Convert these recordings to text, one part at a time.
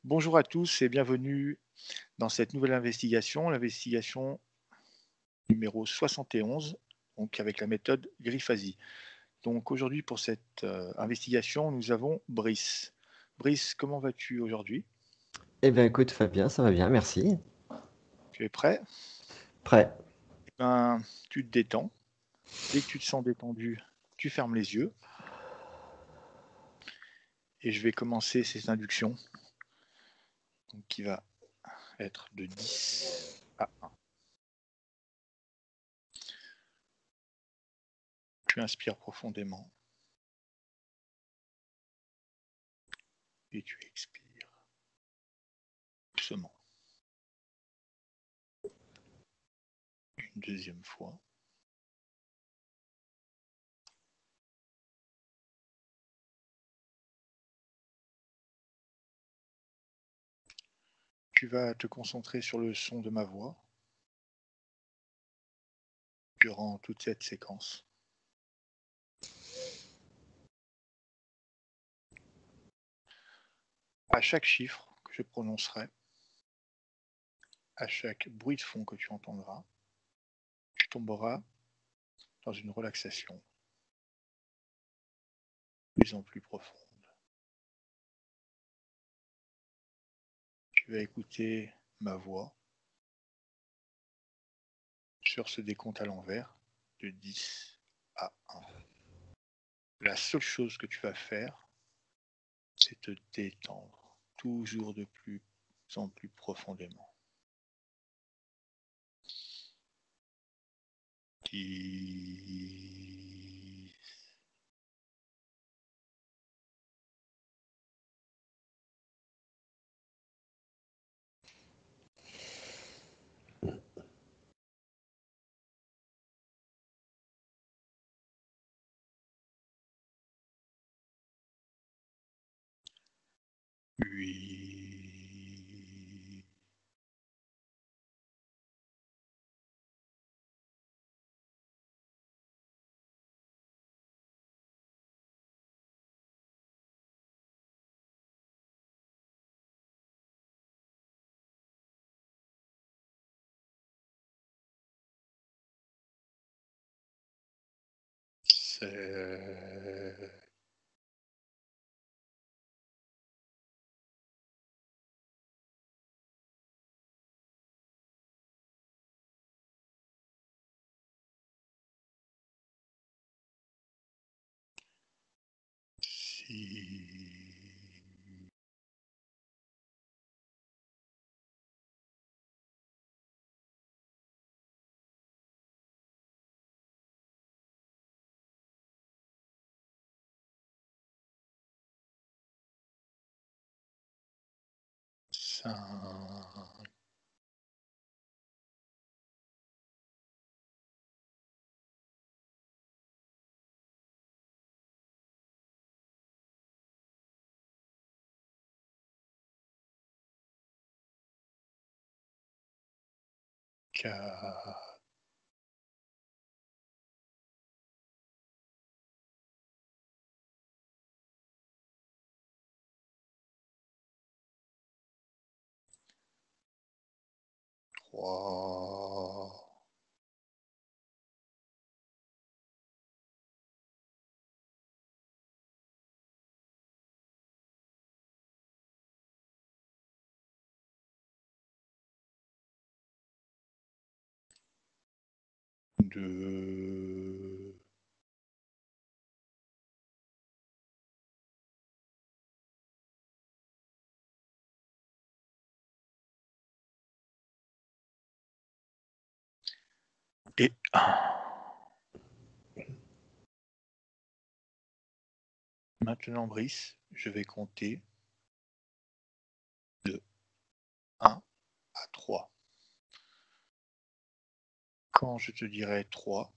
Bonjour à tous et bienvenue dans cette nouvelle investigation, l'investigation numéro 71, donc avec la méthode Grifasi. Donc aujourd'hui pour cette investigation, nous avons Brice. Brice, comment vas-tu aujourd'hui? Eh bien, écoute, Fabien, ça va bien, merci. Tu es prêt? Prêt. Eh ben, tu te détends. Dès que tu te sens détendu, tu fermes les yeux et je vais commencer cette induction donc, qui va être de 10 à 1. Tu inspires profondément et tu expires doucement. Une deuxième fois. Tu vas te concentrer sur le son de ma voix durant toute cette séquence. À chaque chiffre que je prononcerai, à chaque bruit de fond que tu entendras, tu tomberas dans une relaxation de plus en plus profonde. Tu vas écouter ma voix sur ce décompte à l'envers de 10 à 1. La seule chose que tu vas faire, c'est te détendre toujours de plus en plus profondément. 10, 8, 7, 6, 5, 4, 3, 2 et 1. Maintenant, Brice, je vais compter de 1 à 3. Quand je te dirai 3,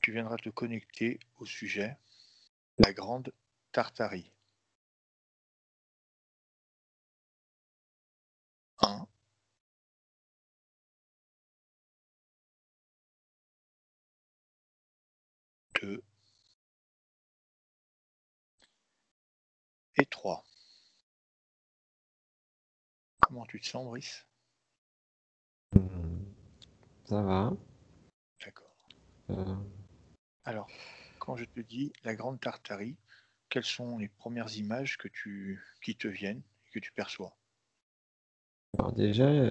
tu viendras te connecter au sujet la grande Tartarie. 1, 2 et Comment tu te sens, Brice? Ça va. D'accord. Euh, Alors, quand je te dis la Grande Tartarie, quelles sont les premières images qui te viennent et que tu perçois? alors déjà,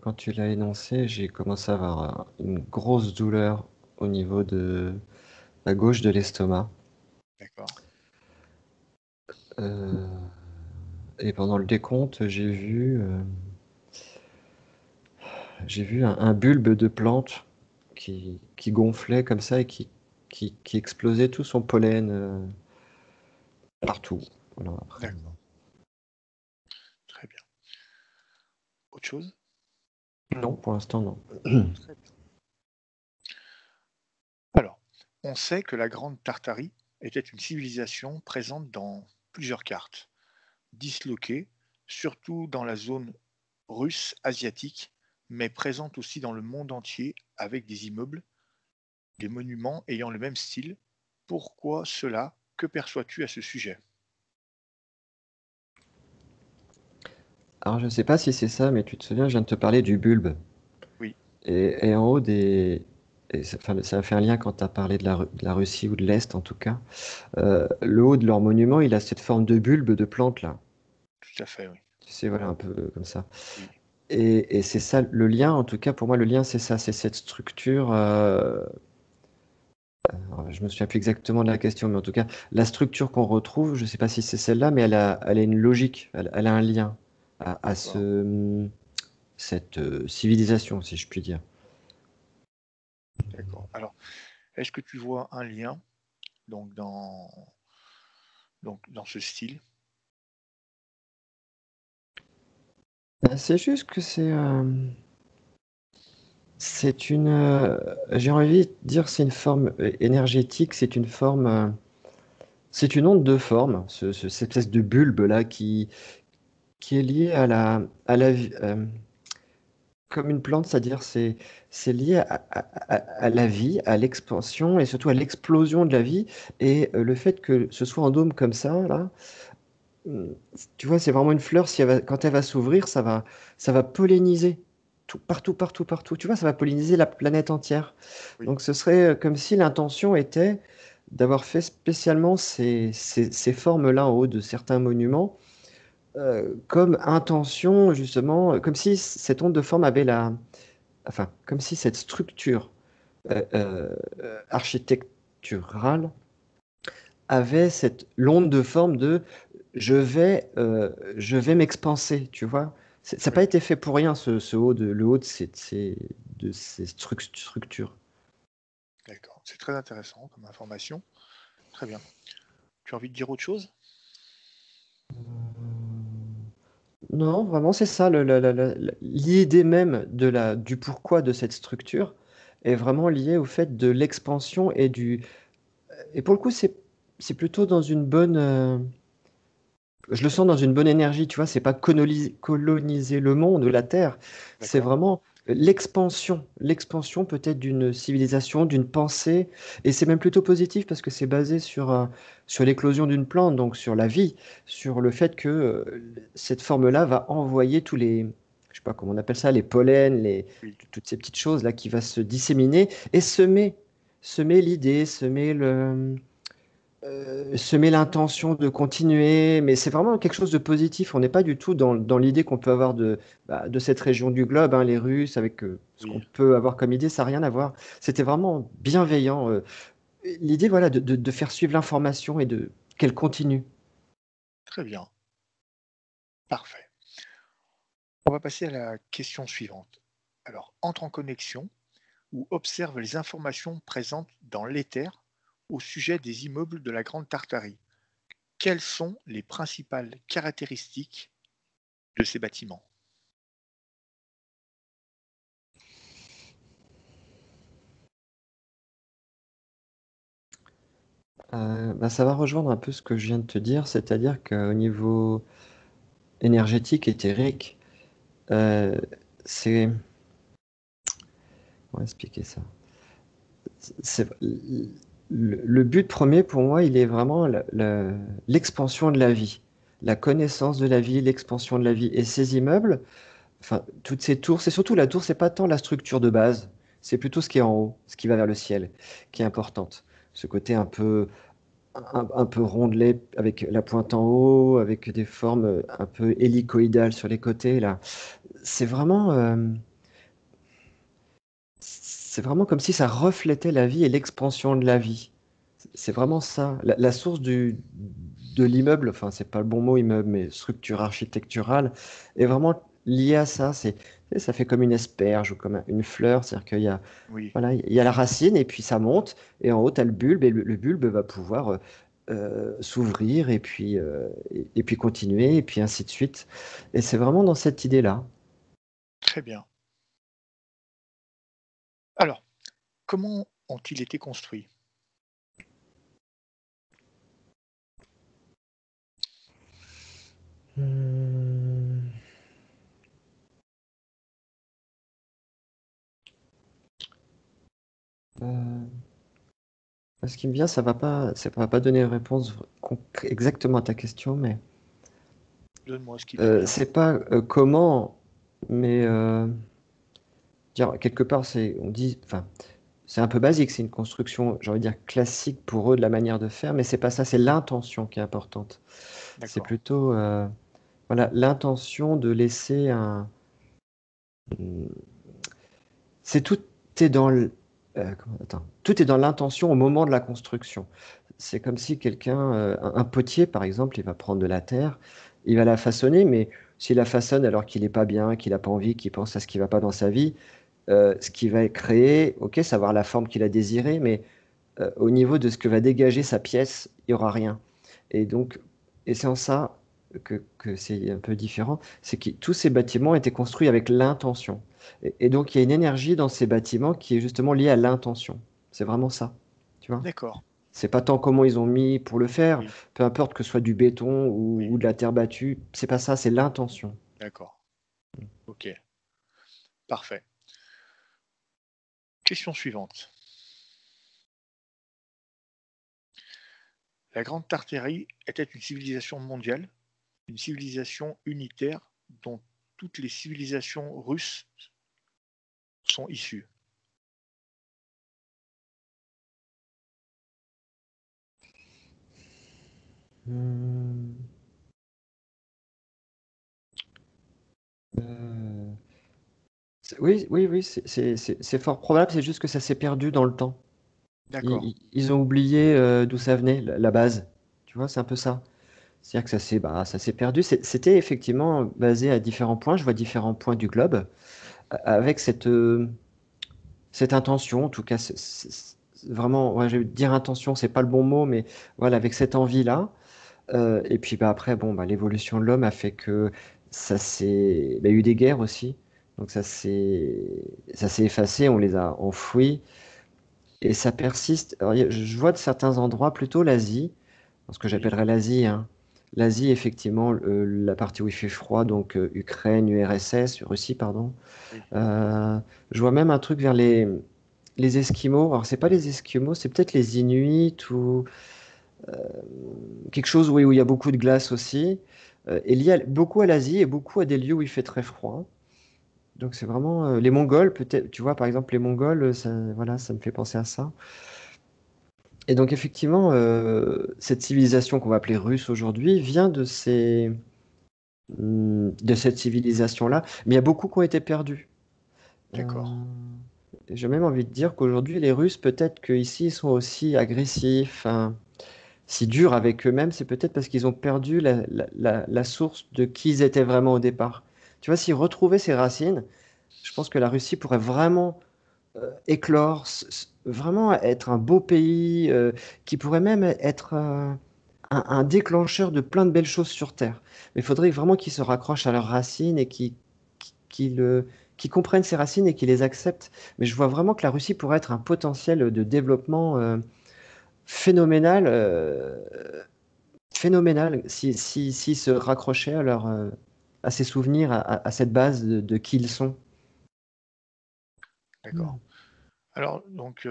quand tu l'as énoncé, j'ai commencé à avoir une grosse douleur au niveau de la gauche de l'estomac. D'accord. Euh, et pendant le décompte, j'ai vu un bulbe de plante qui gonflait comme ça et qui explosait tout son pollen partout. Voilà, après. D'accord. Très bien. Autre chose? Non, pour l'instant, non. Très bien. Alors, on sait que la Grande Tartarie était une civilisation présente dans plusieurs cartes, disloquée, surtout dans la zone russe asiatique, mais présente aussi dans le monde entier avec des immeubles, des monuments ayant le même style. Pourquoi cela? Que perçois-tu à ce sujet? Alors, je ne sais pas si c'est ça, mais tu te souviens, je viens de te parler du bulbe. Oui, Et en haut des. Et ça a fait un lien quand tu as parlé de la Russie ou de l'Est en tout cas. Le haut de leur monument, il a cette forme de bulbe de plante là. tout à fait, oui. Tu sais, voilà, un peu comme ça. Oui, Et c'est ça le lien, en tout cas pour moi, le lien c'est ça, c'est cette structure. Alors, je me souviens plus exactement de la question, mais en tout cas, la structure qu'on retrouve, je ne sais pas si c'est celle-là, mais elle a une logique, elle a un lien à d'accord, cette civilisation, si je puis dire. d'accord. Alors, est-ce que tu vois un lien donc dans ce style? C'est juste que c'est une, j'ai envie de dire, c'est une forme énergétique, c'est une onde de forme, cette espèce de bulbe là qui est liée à la vie, comme une plante, c'est-à-dire c'est lié à la vie, à l'expansion et surtout à l'explosion de la vie. Et le fait que ce soit en dôme comme ça, là, hum, tu vois, c'est vraiment une fleur, si quand elle va s'ouvrir, ça va polliniser tout, partout, partout, partout. Tu vois, ça va polliniser la planète entière. Oui, Donc ce serait comme si l'intention était d'avoir fait spécialement ces formes-là en haut de certains monuments comme intention, justement, comme si cette onde de forme avait enfin, comme si cette structure architecturale avait l'onde de forme de je vais m'expanser, tu vois. Ça n'a pas oui, été fait pour rien, le haut de de ces structures. d'accord. C'est très intéressant comme information. Très bien. Tu as envie de dire autre chose? Non, vraiment, c'est ça, l'idée même du pourquoi de cette structure est vraiment liée au fait de l'expansion et pour le coup, c'est plutôt dans une bonne, je le sens dans une bonne énergie, tu vois, c'est pas coloniser le monde, la Terre, c'est D'accord. vraiment l'expansion peut-être d'une civilisation, d'une pensée, et c'est même plutôt positif parce que c'est basé sur l'éclosion d'une plante, donc sur la vie, sur le fait que cette forme-là va envoyer je sais pas comment on appelle ça, les pollens, Oui, toutes ces petites choses là qui va se disséminer et semer l'idée, semer l'intention de continuer, mais c'est vraiment quelque chose de positif. On n'est pas du tout dans l'idée qu'on peut avoir de cette région du globe, hein, les Russes, avec ce qu'on oui, peut avoir comme idée, ça n'a rien à voir. C'était vraiment bienveillant. L'idée, voilà, de faire suivre l'information et qu'elle continue. très bien. Parfait. On va passer à la question suivante. Alors, entre en connexion ou observe les informations présentes dans l'éther au sujet des immeubles de la Grande Tartarie. Quelles sont les principales caractéristiques de ces bâtiments? Bah, ça va rejoindre un peu ce que je viens de te dire, c'est-à-dire qu'au niveau énergétique, éthérique, euh, c'est... Comment expliquer ça? c'est le but premier pour moi, il est vraiment l'expansion de la vie. la connaissance de la vie, l'expansion de la vie. Et ces immeubles, enfin, toutes ces tours, c'est surtout la tour, c'est pas tant la structure de base, c'est plutôt ce qui est en haut, ce qui va vers le ciel, qui est D'accord. importante. Ce côté un peu rondelé, avec la pointe en haut, avec des formes un peu hélicoïdales sur les côtés, là. C'est vraiment, c'est vraiment comme si ça reflétait la vie et l'expansion de la vie. C'est vraiment ça. La source de l'immeuble, enfin, c'est pas le bon mot immeuble, mais structure architecturale, est vraiment liée à ça. Ça fait comme une asperge ou comme une fleur, c'est-à-dire qu'il y a, Oui, voilà, il y a la racine et puis ça monte, et en haut, tu as le bulbe, et le bulbe va pouvoir s'ouvrir et puis continuer, et puis ainsi de suite. Et c'est vraiment dans cette idée-là. très bien. Alors, comment ont-ils été construits? Hmm. Euh, Ce qui me vient, ça va pas donner une réponse exactement à ta question, mais Donne-moi ce qui te vient. c'est pas comment, mais dire quelque part, on dit, enfin, c'est un peu basique, c'est une construction, j'ai envie de dire classique pour eux de la manière de faire, mais c'est pas ça, c'est l'intention qui est importante. C'est D'accord. plutôt, voilà, l'intention de laisser c'est tout est dans attends, tout est dans l'intention au moment de la construction. C'est comme si quelqu'un, un potier par exemple, il va prendre de la terre, il va la façonner, mais s'il la façonne alors qu'il n'est pas bien, qu'il n'a pas envie, qu'il pense à ce qui ne va pas dans sa vie, ce qu'il va créer, ok, ça va avoir la forme qu'il a désirée, mais au niveau de ce que va dégager sa pièce, il n'y aura rien. Et donc, et c'est en ça que c'est un peu différent, c'est que tous ces bâtiments étaient construits avec l'intention. Et donc, il y a une énergie dans ces bâtiments qui est justement liée à l'intention. C'est vraiment ça, tu vois? D'accord. C'est pas tant comment ils ont mis pour le faire, Oui, peu importe que ce soit du béton oui, ou de la terre battue, c'est pas ça, c'est l'intention. d'accord. Ok, parfait. Question suivante. La Grande Tartarie était une civilisation mondiale, une civilisation unitaire dont toutes les civilisations russes sont issues. Hmm. Euh, oui, oui, oui, c'est fort probable, c'est juste que ça s'est perdu dans le temps. D'accord, Ils ont oublié d'où ça venait, la base. Tu vois, c'est un peu ça. C'est-à-dire que ça s'est perdu. C'était effectivement basé à différents points. Je vois différents points du globe avec cette intention. En tout cas, vraiment, ouais, je vais dire intention, c'est pas le bon mot, mais voilà, avec cette envie-là. Et puis bah, après, bon, bah, l'évolution de l'homme a fait que il y a eu des guerres aussi. Donc ça s'est effacé, on les a enfouis. Et ça persiste. Alors, je vois de certains endroits, plutôt l'Asie, ce que oui, j'appellerais l'Asie, hein. L'Asie, effectivement, la partie où il fait froid, donc Ukraine, URSS, Russie, pardon. oui, Euh, je vois même un truc vers les Esquimaux. Alors, c'est pas les Esquimaux, c'est peut-être les Inuits ou quelque chose où il y a beaucoup de glace aussi. Et lié beaucoup à l'Asie et beaucoup à des lieux où il fait très froid. Donc, c'est vraiment les Mongols, peut-être. Tu vois, par exemple, les Mongols, ça, voilà, ça me fait penser à ça. Et donc effectivement, cette civilisation qu'on va appeler russe aujourd'hui vient de cette civilisation-là, mais il y a beaucoup qui ont été perdus. d'accord, J'ai même envie de dire qu'aujourd'hui, les Russes, peut-être qu'ici, ils sont aussi agressifs, hein, si durs avec eux-mêmes, c'est peut-être parce qu'ils ont perdu la source de qui ils étaient vraiment au départ. Tu vois, s'ils retrouvaient ces racines, je pense que la Russie pourrait vraiment éclore, vraiment être un beau pays qui pourrait même être un déclencheur de plein de belles choses sur Terre. Mais il faudrait vraiment qu'ils se raccrochent à leurs racines et qu'ils comprennent ces racines et qu'ils les acceptent. Mais je vois vraiment que la Russie pourrait être un potentiel de développement phénoménal, phénoménal s'ils se raccrochaient à ces souvenirs, à cette base de qui ils sont. d'accord. Alors, donc,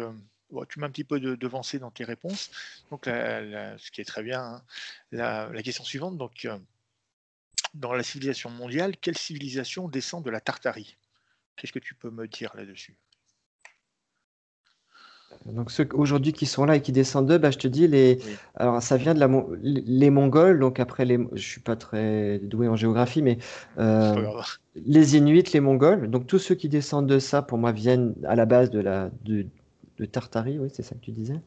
bon, tu m'as un petit peu devancé dans tes réponses. Donc, ce qui est très bien, hein. La question suivante, donc, dans la civilisation mondiale, quelle civilisation descend de la Tartarie? Qu'est-ce que tu peux me dire là-dessus? Donc ceux aujourd'hui qui sont là et qui descendent d'eux, bah, je te dis Oui, alors ça vient de les Mongols. Donc après je suis pas très doué en géographie, mais c'est pas euh, grave. les Inuits, les Mongols. Donc tous ceux qui descendent de ça, pour moi, viennent à la base de Tartarie. Oui, c'est ça que tu disais.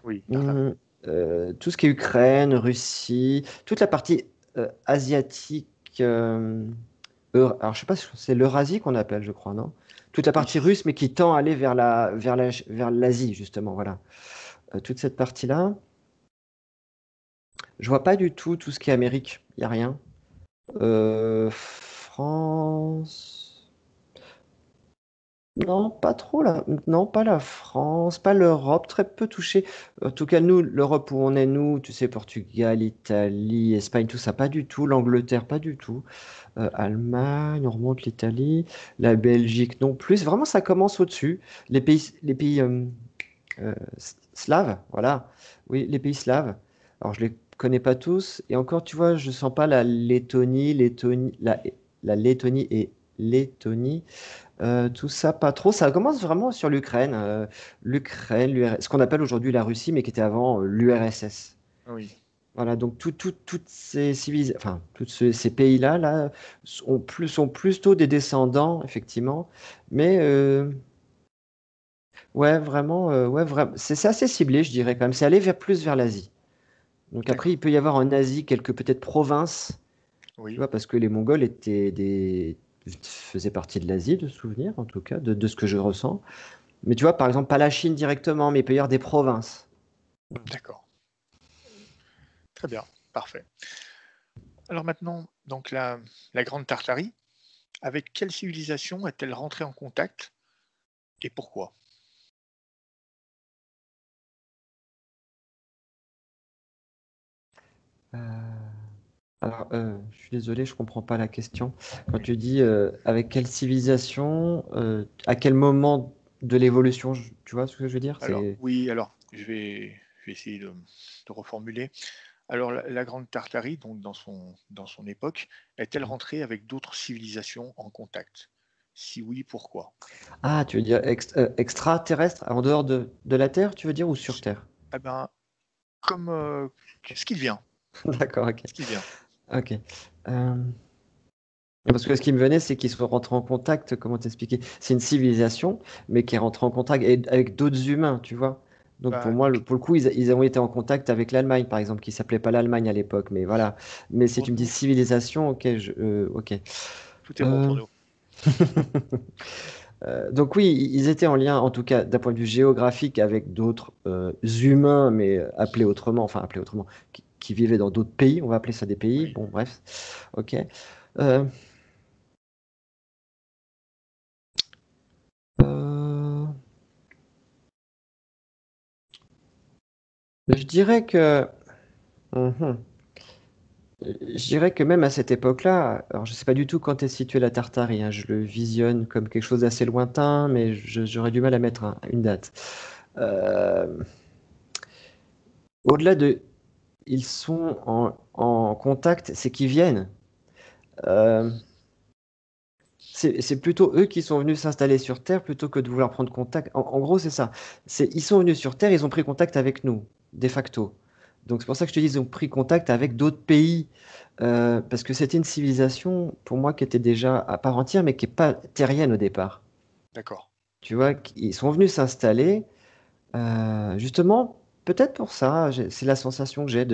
Oui, Tartarie. Hum, tout ce qui est Ukraine, Russie, toute la partie asiatique. Alors je sais pas si c'est l'Eurasie qu'on appelle, je crois, non? Toute la Oui, partie russe, mais qui tend à aller vers l'Asie, justement, voilà. Toute cette partie-là, je vois pas du tout ce qui est Amérique, il y a rien. France, non, pas trop là, non, pas la France, pas l'Europe, très peu touché. En tout cas, nous, l'Europe où on est, nous, tu sais, Portugal, Italie, Espagne, tout ça, pas du tout. L'Angleterre, pas du tout. Allemagne, on remonte l'Italie, la Belgique non plus. Vraiment, ça commence au-dessus. Les pays slaves, voilà. Oui, les pays slaves. Alors, je les connais pas tous. Et encore, tu vois, je sens pas la la Lettonie et Lettonie. Tout ça, pas trop. Ça commence vraiment sur l'Ukraine. L'Ukraine, ce qu'on appelle aujourd'hui la Russie, mais qui était avant l'URSS. oui, Voilà, donc toutes ces enfin, ces pays-là là, sont plutôt des descendants, effectivement. Mais ouais, vraiment, ouais, vraiment, c'est assez ciblé, je dirais quand même. C'est aller plus vers l'Asie. Donc après, d'accord. il peut y avoir en Asie quelques peut-être provinces, tu Oui, vois, parce que les Mongols faisaient partie de l'Asie, de souvenir, en tout cas, de ce que je ressens. Mais tu vois, par exemple, pas la Chine directement, mais il peut y avoir des provinces. d'accord. Très bien, parfait. Alors maintenant, donc la Grande Tartarie, avec quelle civilisation est-elle rentrée en contact et pourquoi? Euh, Alors, je suis désolé, je comprends pas la question. Quand tu dis avec quelle civilisation, à quel moment de l'évolution, tu vois ce que je veux dire? Alors oui, alors je vais essayer de reformuler. Alors la Grande Tartarie, donc dans son époque, est-elle rentrée avec d'autres civilisations en contact? Si oui, pourquoi? Ah, tu veux dire extraterrestre, en dehors de la Terre, tu veux dire, ou sur S Terre? Eh ben, comme, ce qui vient, D'accord, ok. ce qui vient. Ok. Parce que ce qui me venait, c'est qu'ils sont rentrés en contact, comment t'expliquer? C'est une civilisation, mais qui est rentrée en contact avec d'autres humains, tu vois. Donc pour Bah, moi, pour le coup, ils ont été en contact avec l'Allemagne, par exemple, qui s'appelait pas l'Allemagne à l'époque, mais voilà. Mais si pour tu me dis nous, civilisation, ok, ok. tout est bon Euh, pour nous. donc oui, ils étaient en lien, en tout cas d'un point de vue géographique, avec d'autres humains, mais appelés autrement, enfin appelés autrement, qui vivaient dans d'autres pays. On va appeler ça des pays. Oui. Bon, bref, ok. Euh, euh, je dirais que, Mhm. Je dirais que même à cette époque-là, alors je ne sais pas du tout quand est située la Tartarie, hein, je le visionne comme quelque chose d'assez lointain, mais j'aurais du mal à mettre une date. Euh, Au-delà de, ils sont en contact, c'est qu'ils viennent. Euh, c'est plutôt eux qui sont venus s'installer sur Terre plutôt que de vouloir prendre contact. En gros, c'est ça. Ils sont venus sur Terre, ils ont pris contact avec nous, de facto. Donc c'est pour ça que je te dis, ils ont pris contact avec d'autres pays. Parce que c'était une civilisation, pour moi, qui était déjà à part entière, mais qui n'est pas terrienne au départ. D'accord. Tu vois, ils sont venus s'installer, justement, peut-être pour ça, c'est la sensation que j'ai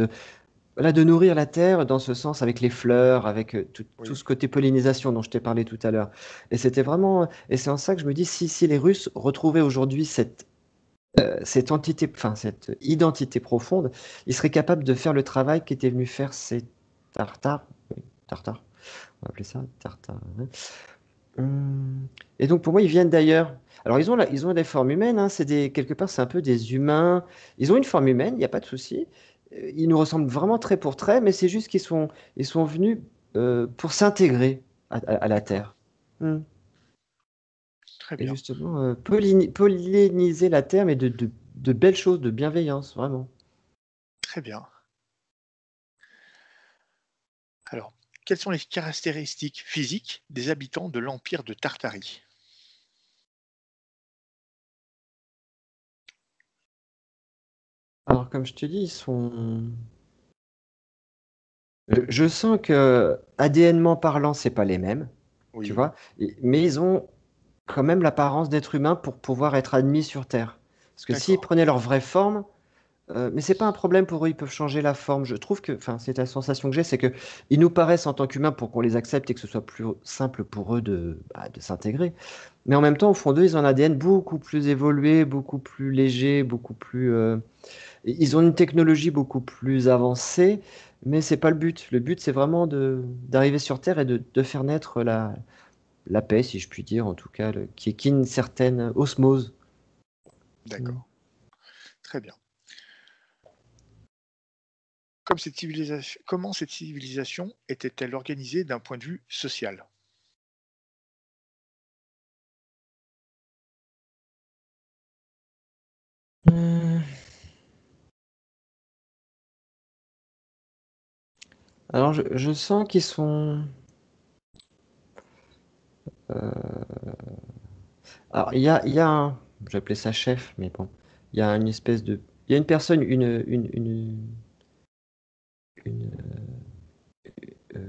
voilà, de nourrir la terre dans ce sens avec les fleurs, avec tout Oui. ce côté pollinisation dont je t'ai parlé tout à l'heure. Et c'était vraiment, et c'est en ça que je me dis, si les Russes retrouvaient aujourd'hui cette entité, enfin, cette identité profonde, ils seraient capables de faire le travail qu'étaient venus faire ces Tartares, oui, Tartares, on va appeler ça Tartares. Hein. Et donc pour moi, ils viennent d'ailleurs. Alors ils ont des formes humaines, hein, quelque part c'est un peu des humains. Ils ont une forme humaine, il n'y a pas de souci. Ils nous ressemblent vraiment trait pour trait, mais c'est juste ils sont venus pour s'intégrer à la D'accord. Terre. Hmm. Très Et bien. justement, polliniser la Terre, mais de belles choses, de bienveillance, vraiment. Très bien. Alors, quelles sont les caractéristiques physiques des habitants de l'Empire de Tartarie? Alors, comme je te dis, ils sont. Je sens que ADNement parlant, c'est pas les mêmes, tu Oui, vois, mais ils ont quand même l'apparence d'être humains pour pouvoir être admis sur Terre. Parce que s'ils d'accord. prenaient leur vraie forme, mais c'est pas un problème pour eux, ils peuvent changer la forme. Je trouve que, enfin, c'est la sensation que j'ai, c'est que ils nous paraissent en tant qu'humains pour qu'on les accepte et que ce soit plus simple pour eux de s'intégrer. Mais en même temps, au fond d'eux, ils ont un ADN beaucoup plus évolué, beaucoup plus léger, beaucoup plus. Ils ont une technologie beaucoup plus avancée, mais c'est pas le but. Le but, c'est vraiment d'arriver sur Terre et de faire naître la paix, si je puis dire, en tout cas, qui est une certaine osmose. Mm. D'accord, très bien. Comment cette civilisation était-elle organisée d'un point de vue social? Hmm. Alors, je sens qu'ils sont. Alors, il y a un. J'appelais ça chef, mais bon. Il y a une espèce de. Il y a une personne, une,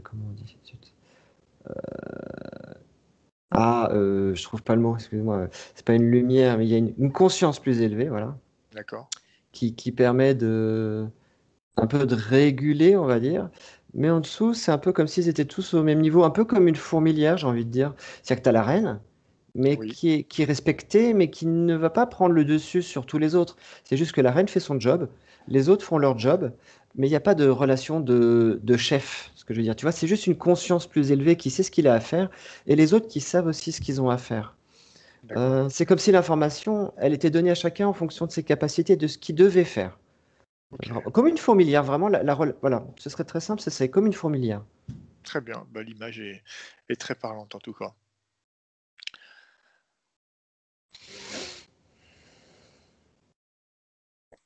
comment on dit? Zut. Ah, je trouve pas le mot, excuse-moi. C'est pas une lumière, mais il y a une conscience plus élevée, voilà, D'accord, qui permet un peu de réguler, on va dire. Mais en dessous, c'est un peu comme s'ils étaient tous au même niveau, un peu comme une fourmilière, j'ai envie de dire. C'est-à-dire que tu as la reine, mais oui, qui est respectée, mais qui ne va pas prendre le dessus sur tous les autres. C'est juste que la reine fait son job, les autres font leur job, mais il n'y a pas de relation de chef, ce que je veux dire. Tu vois, c'est juste une conscience plus élevée qui sait ce qu'il a à faire, et les autres qui savent aussi ce qu'ils ont à faire. d'accord. C'est comme si l'information, elle était donnée à chacun en fonction de ses capacités, de ce qu'il devait faire. Ok, Comme une fourmilière, vraiment, voilà, ce serait très simple, c'est comme une fourmilière. très bien. Bah, l'image est très parlante en tout cas.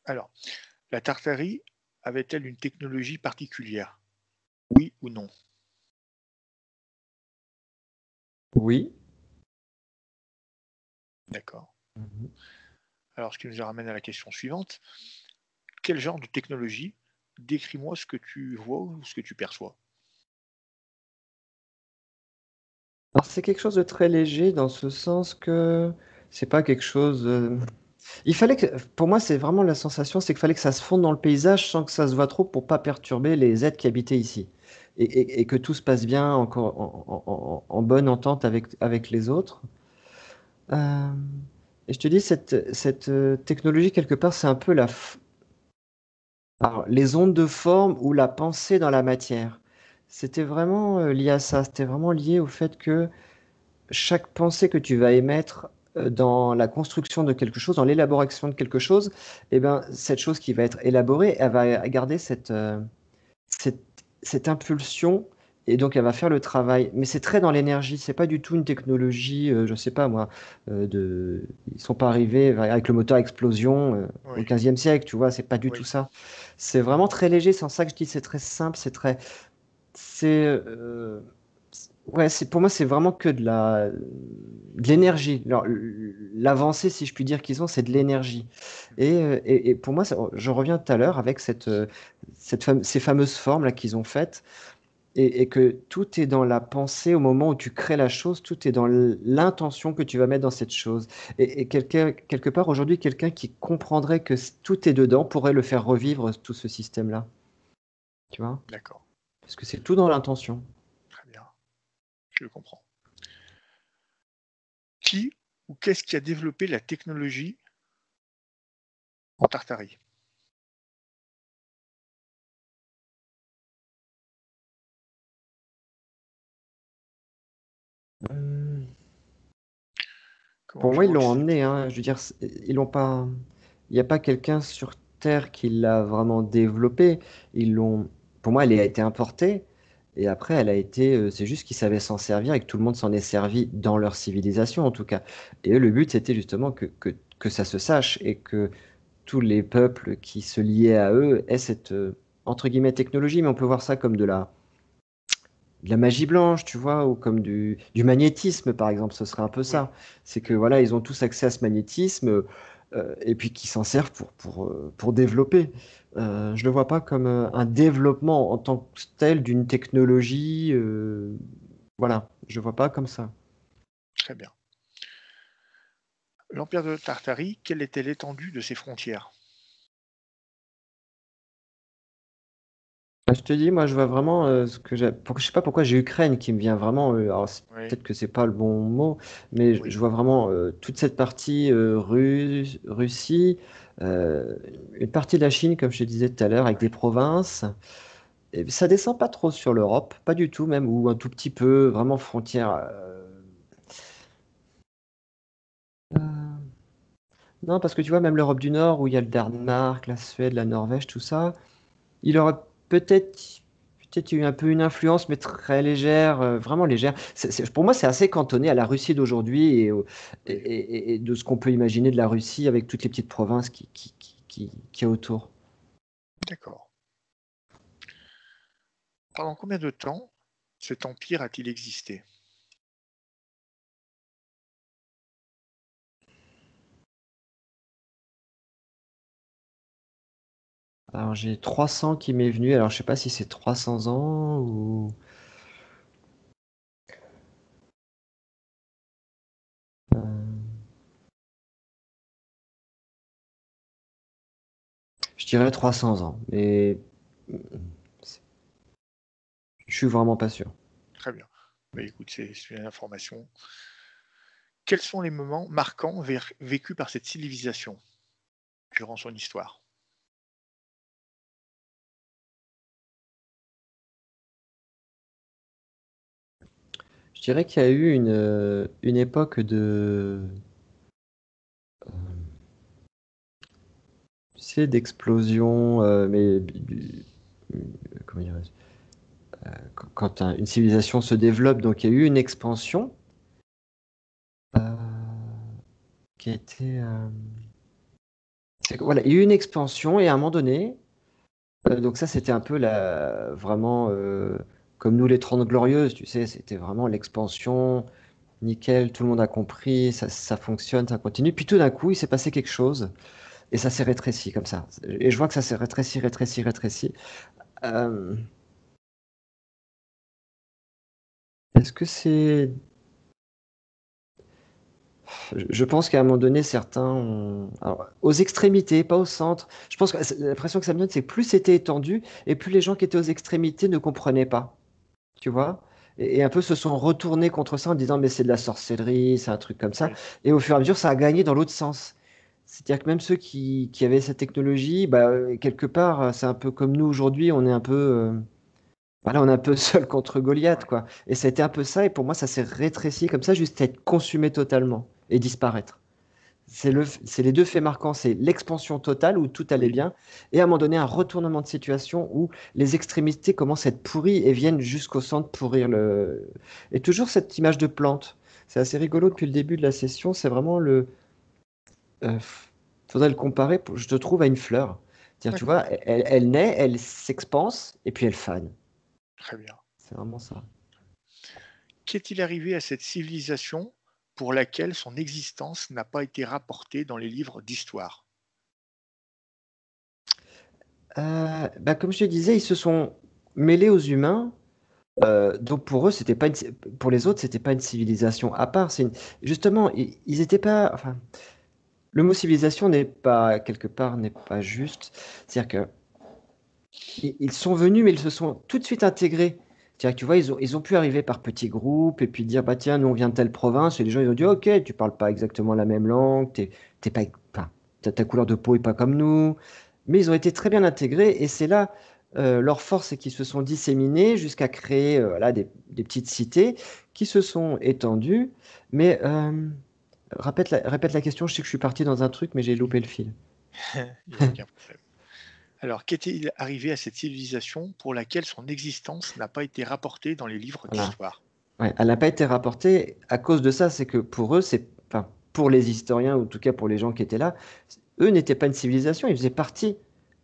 Alors, la Tartarie avait-elle une technologie particulière? Oui ou non? Oui. D'accord. Mhm. Alors, ce qui nous ramène à la question suivante. Quel genre de technologie? Décris-moi ce que tu vois ou ce que tu perçois. Alors, c'est quelque chose de très léger dans ce sens que c'est pas quelque chose. Il fallait que, pour moi, c'est vraiment la sensation, c'est qu'il fallait que ça se fonde dans le paysage sans que ça se voit trop pour pas perturber les êtres qui habitaient ici. Et que tout se passe bien encore en bonne entente avec les autres. Euh, et je te dis, cette technologie, quelque part, c'est un peu alors, les ondes de forme ou la pensée dans la matière. C'était vraiment lié à ça. C'était vraiment lié au fait que chaque pensée que tu vas émettre dans la construction de quelque chose, dans l'élaboration de quelque chose, eh ben, cette chose qui va être élaborée, elle va garder cette, cette impulsion et donc elle va faire le travail. Mais c'est très dans l'énergie, c'est pas du tout une technologie, je sais pas moi, ils sont pas arrivés avec le moteur à explosion au Oui, 15e siècle, tu vois, c'est pas du tout oui, ça. C'est vraiment très léger, c'est en ça que je dis c'est très simple, c'est, ouais, pour moi, c'est vraiment que de l'énergie. L'avancée, si je puis dire, qu'ils ont, c'est de l'énergie. Et pour moi, je reviens tout à l'heure avec ces fameuses formes là qu'ils ont faites, et que tout est dans la pensée au moment où tu crées la chose, tout est dans l'intention que tu vas mettre dans cette chose. Et quelque part, aujourd'hui, quelqu'un qui comprendrait que tout est dedans pourrait le faire revivre, tout ce système-là. Tu vois? d'accord, Parce que c'est tout dans l'intention. très bien, je comprends. Qui ou qu'est-ce qui a développé la technologie en Tartarie? Hum. Comment Pour je moi, ils vois que l'ont c'est emmené, hein. Je veux dire, ils l'ont pas. Il n'y a pas quelqu'un sur Terre qui l'a vraiment développé. Ils l'ont. Pour moi, elle a été importée. Et après, elle a été. C'est juste qu'ils savaient s'en servir et que tout le monde s'en est servi dans leur civilisation, en tout cas. Et eux, le but, c'était justement que ça se sache et que tous les peuples qui se liaient à eux aient cette, entre guillemets, technologie. Mais on peut voir ça comme de la magie blanche, tu vois, ou comme du magnétisme, par exemple, ce serait un peu Oui, ça. C'est que voilà, ils ont tous accès à ce magnétisme et puis qui s'en servent pour développer. Je ne le vois pas comme un développement en tant que tel d'une technologie. Voilà, je ne vois pas comme ça. très bien. L'Empire de Tartarie, quelle était l'étendue de ses frontières? Bah, je te dis, moi, je vois vraiment ce que j'ai. Je sais pas pourquoi j'ai Ukraine qui me vient vraiment. Alors, Oui, peut-être que c'est pas le bon mot, mais je oui, vois vraiment toute cette partie Russie, euh, une partie de la Chine, comme je te disais tout à l'heure, avec des oui. provinces. Et ça descend pas trop sur l'Europe, pas du tout même, ou un tout petit peu, vraiment frontière. Euh, non, parce que tu vois, même l'Europe du Nord, où il y a le Danemark, la Suède, la Norvège, tout ça. Il aurait peut-être peut-être eu un peu une influence, mais très légère, vraiment légère. Pour moi, c'est assez cantonné à la Russie d'aujourd'hui Oui, et de ce qu'on peut imaginer de la Russie avec toutes les petites provinces qui y a autour. d'accord. Pendant combien de temps cet empire a-t-il existé? Alors j'ai 300 qui m'est venu, alors je sais pas si c'est 300 ans ou... euh, je dirais 300 ans, mais je suis vraiment pas sûr. Très bien. Bah, écoute, c'est une information. Quels sont les moments marquants vécus par cette civilisation durant son histoire? Je dirais qu'il y a eu une époque de... tu sais, d'explosion, comment dirais-je, quand une civilisation se développe, donc il y a eu une expansion qui a été. Voilà, il y a eu une expansion et à un moment donné, donc ça c'était un peu vraiment comme nous les 30 Glorieuses, tu sais, c'était vraiment l'expansion, nickel, tout le monde a compris, ça fonctionne, ça continue. Puis tout d'un coup, il s'est passé quelque chose et ça s'est rétréci comme ça. Et je vois que ça s'est rétréci, rétréci, rétréci. Euh, Est-ce que c'est je pense qu'à un moment donné, certains alors, aux extrémités, pas au centre. Je pense que l'impression que ça me donne, c'est que plus c'était étendu, et plus les gens qui étaient aux extrémités ne comprenaient pas, tu vois? Et un peu se sont retournés contre ça en disant, mais c'est de la sorcellerie, c'est un truc comme ça. Oui, Et au fur et à mesure, ça a gagné dans l'autre sens. C'est-à-dire que même ceux qui avaient cette technologie, bah, quelque part, c'est un peu comme nous aujourd'hui, on est un peu, voilà, on est un peu seul contre Goliath, ouais, quoi. Et ça a été un peu ça, et pour moi, ça s'est rétréci comme ça, jusqu'à être consumé totalement et disparaître. d'accord. C'est les deux faits marquants, c'est l'expansion totale où tout allait Oui, bien, et à un moment donné, un retournement de situation où les extrémités commencent à être pourries et viennent jusqu'au centre pourrir le... Et toujours cette image de plante. C'est assez rigolo d'accord. depuis le début de la session, c'est vraiment le... euh, faudrait le comparer, je te trouve, à une fleur. C'est-à-dire, tu D'accord. vois, elle naît, elle s'expanse, et puis elle fane. Très bien. C'est vraiment ça. Qu'est-il arrivé à cette civilisation pour laquelle son existence n'a pas été rapportée dans les livres d'histoire? Bah, comme je te disais, ils se sont mêlés aux humains. Donc pour eux, c'était pas pour les autres, c'était pas une civilisation à part. Justement, ils étaient pas. Enfin, le mot civilisation n'est pas quelque part n'est pas juste. C'est-à-dire que ils sont venus, mais ils se sont tout de suite intégrés. C'est-à-dire que tu vois, ils ont pu arriver par petits groupes et puis dire bah tiens, nous on vient de telle province et les gens ils ont dit ok, tu parles pas exactement la même langue, t'es pas, enfin, ta couleur de peau est pas comme nous, mais ils ont été très bien intégrés et c'est là leur force, c'est qu'ils se sont disséminés jusqu'à créer voilà, des petites cités qui se sont étendues. Mais répète la question, je sais que je suis parti dans un truc, mais j'ai loupé le fil. Il n'y a aucun problème. Alors, qu'est-il arrivé à cette civilisation pour laquelle son existence n'a pas été rapportée dans les livres Voilà. d'histoire? Ouais, elle n'a pas été rapportée à cause de ça, c'est que pour eux, enfin, pour les historiens, ou en tout cas pour les gens qui étaient là, eux n'étaient pas une civilisation, ils faisaient partie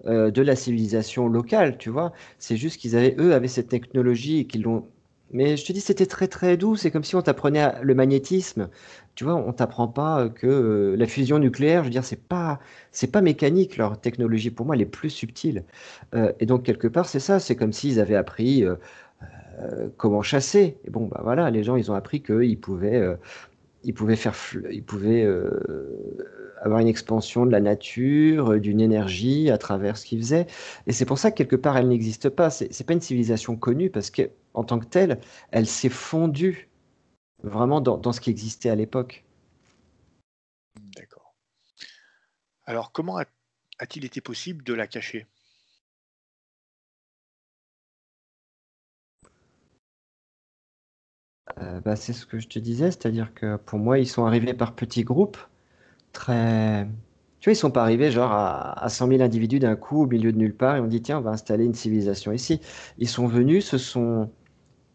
de la civilisation locale, tu vois. C'est juste eux avaient cette technologie et qu'ils l'ont Mais je te dis, c'était très très doux. C'est comme si on t'apprenait le magnétisme. Tu vois, on t'apprend pas que la fusion nucléaire, je veux dire, c'est pas mécanique. Leur technologie, pour moi, elle est plus subtile. Et donc, quelque part, c'est ça. C'est comme s'ils avaient appris comment chasser. Et bon, bah voilà, les gens, ils ont appris ils pouvaient ils pouvaient avoir une expansion de la nature, d'une énergie à travers ce qu'ils faisaient. Et c'est pour ça que quelque part, elle n'existe pas. C'est pas une civilisation connue parce que en tant que telle, elle s'est fondue vraiment dans ce qui existait à l'époque. D'accord. Alors, comment a-t-il été possible de la cacher? Bah, c'est ce que je te disais, c'est-à-dire que pour moi, ils sont arrivés par petits groupes, très... Tu vois, ils sont pas arrivés genre à 100 000 individus d'un coup au milieu de nulle part et on dit, tiens, on va installer une civilisation ici. Ils sont venus,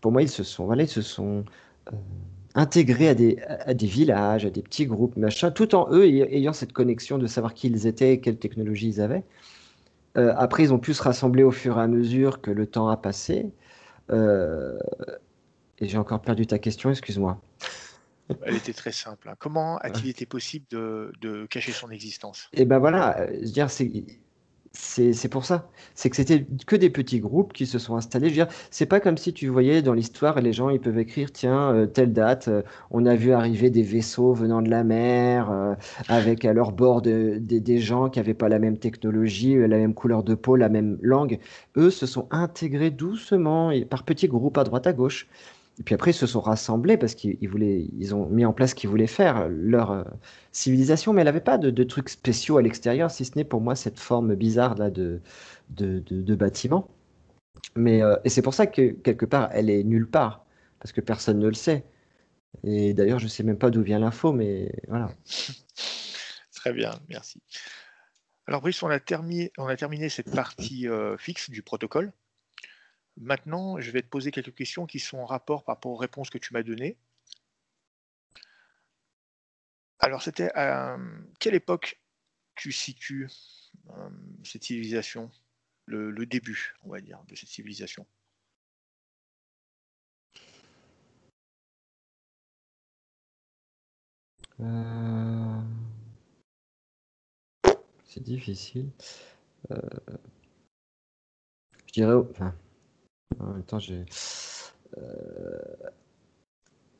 pour moi, voilà, ils se sont euh, intégrés à des villages, à des petits groupes, machin, tout en eux ayant cette connexion de savoir qui ils étaient et quelle technologie ils avaient. Après, ils ont pu se rassembler au fur et à mesure que le temps a passé. Euh, et j'ai encore perdu ta question, excuse-moi. Elle était très simple, hein. Comment a-t-il été possible de cacher son existence? Et ben voilà, je veux dire, c'est pour ça. C'est que c'était que des petits groupes qui se sont installés. Je veux dire, c'est pas comme si tu voyais dans l'histoire, les gens, ils peuvent écrire, tiens, telle date, on a vu arriver des vaisseaux venant de la mer, avec à leur bord des gens qui n'avaient pas la même technologie, la même couleur de peau, la même langue. Eux se sont intégrés doucement, et par petits groupes à droite à gauche. Et puis après, ils se sont rassemblés parce ils ont mis en place ce qu'ils voulaient faire, leur civilisation, mais elle n'avait pas de trucs spéciaux à l'extérieur, si ce n'est pour moi cette forme bizarre là de bâtiment. Et c'est pour ça que quelque part, elle est nulle part, parce que personne ne le sait. Et d'ailleurs, je sais même pas d'où vient l'info, mais voilà. Très bien, merci. Alors Brice, on a terminé cette partie fixe du protocole. Maintenant, je vais te poser quelques questions qui sont en rapport par rapport aux réponses que tu m'as données. Alors, c'était à quelle époque tu situes cette civilisation, le début, on va dire, de cette civilisation? Euh, c'est difficile. Euh, je dirais, enfin, en même temps,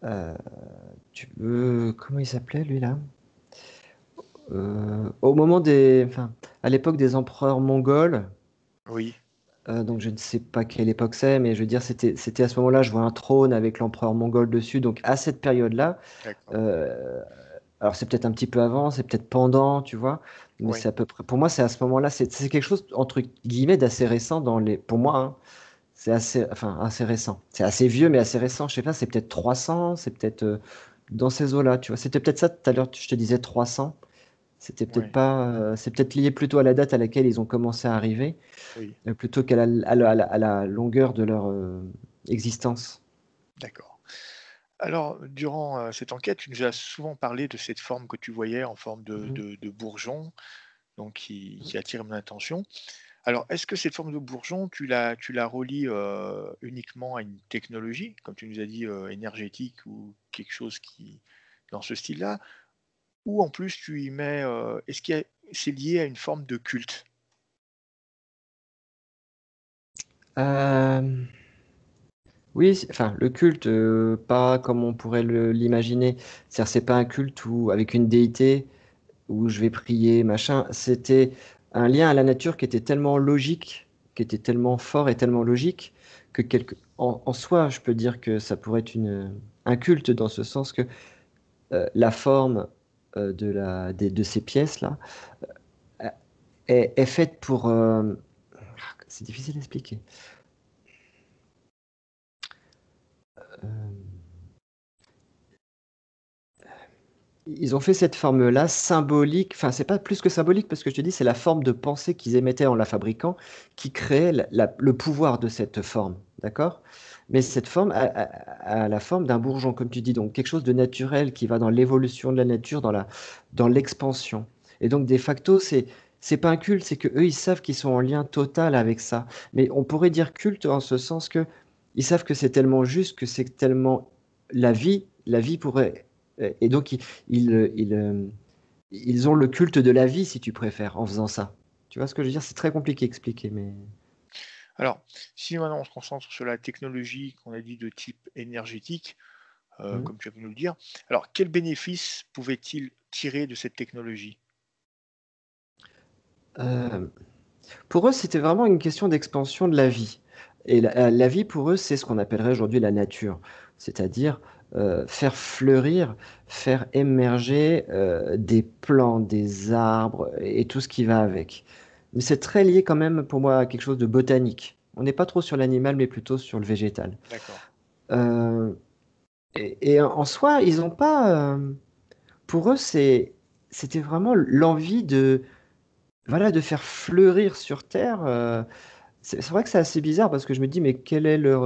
euh, comment il s'appelait lui là? Au moment enfin, à l'époque des empereurs mongols. Oui, Donc je ne sais pas quelle époque c'est, mais je veux dire, c'était à ce moment-là, je vois un trône avec l'empereur mongol dessus. Donc à cette période-là, d'accord. euh, alors c'est peut-être un petit peu avant, c'est peut-être pendant, tu vois, mais Oui, c'est à peu près. Pour moi, c'est à ce moment-là, c'est quelque chose entre guillemets d'assez récent pour moi, hein. C'est assez récent. C'est assez vieux, mais assez récent. Je sais pas, c'est peut-être 300, c'est peut-être dans ces eaux-là, tu vois. C'était peut-être ça tout à l'heure, je te disais 300. C'était peut-être oui, pas, c'est peut-être lié plutôt à la date à laquelle ils ont commencé à arriver oui, plutôt qu'à à la longueur de leur existence. d'accord. Alors, durant cette enquête, tu nous as souvent parlé de cette forme que tu voyais en forme Mhm. de bourgeon, donc qui attire mon attention. Alors, est-ce que cette forme de bourgeon, tu la relis uniquement à une technologie, comme tu nous as dit, énergétique ou quelque chose qui dans ce style-là? Ou en plus tu y mets, est-ce qu'il y a c'est lié à une forme de culte? Euh, oui, enfin, le culte, pas comme on pourrait l'imaginer. C'est-à-dire, c'est pas un culte avec une déité où je vais prier, machin. C'était un lien à la nature qui était tellement logique, qui était tellement fort et tellement logique que en soi, je peux dire que ça pourrait être un culte dans ce sens que la forme de ces pièces-là euh, est faite pour... c'est difficile à expliquer. Euh, Ils ont fait cette forme-là symbolique, enfin c'est pas plus que symbolique parce que je te dis c'est la forme de pensée qu'ils émettaient en la fabriquant qui créait le pouvoir de cette forme, d'accord? Mais cette forme a la forme d'un bourgeon, comme tu dis, donc quelque chose de naturel qui va dans l'évolution de la nature, dans l'expansion. Et donc de facto, c'est pas un culte, c'est que eux ils savent qu'ils sont en lien total avec ça. Mais on pourrait dire culte en ce sens que ils savent que c'est tellement juste, que c'est tellement la vie pourrait, et donc ils ont le culte de la vie, si tu préfères, en faisant ça. Tu vois ce que je veux dire? C'est très compliqué à expliquer, mais Alors, si maintenant on se concentre sur la technologie qu'on a dit de type énergétique, mmh. comme tu as pu nous le dire, alors quels bénéfices pouvaient-ils tirer de cette technologie? Hem, pour eux, c'était vraiment une question d'expansion de la vie, et la vie pour eux, c'est ce qu'on appellerait aujourd'hui la nature. C'est-à-dire, faire fleurir, faire émerger, des plantes, des arbres et tout ce qui va avec. Mais c'est très lié quand même pour moi à quelque chose de botanique. On n'est pas trop sur l'animal, mais plutôt sur le végétal. D'accord, Heu et en soi, ils ont pas, pour eux, c'était vraiment l'envie de, voilà, de faire fleurir sur terre, c'est vrai que c'est assez bizarre parce que je me dis: «Mais quel est leur,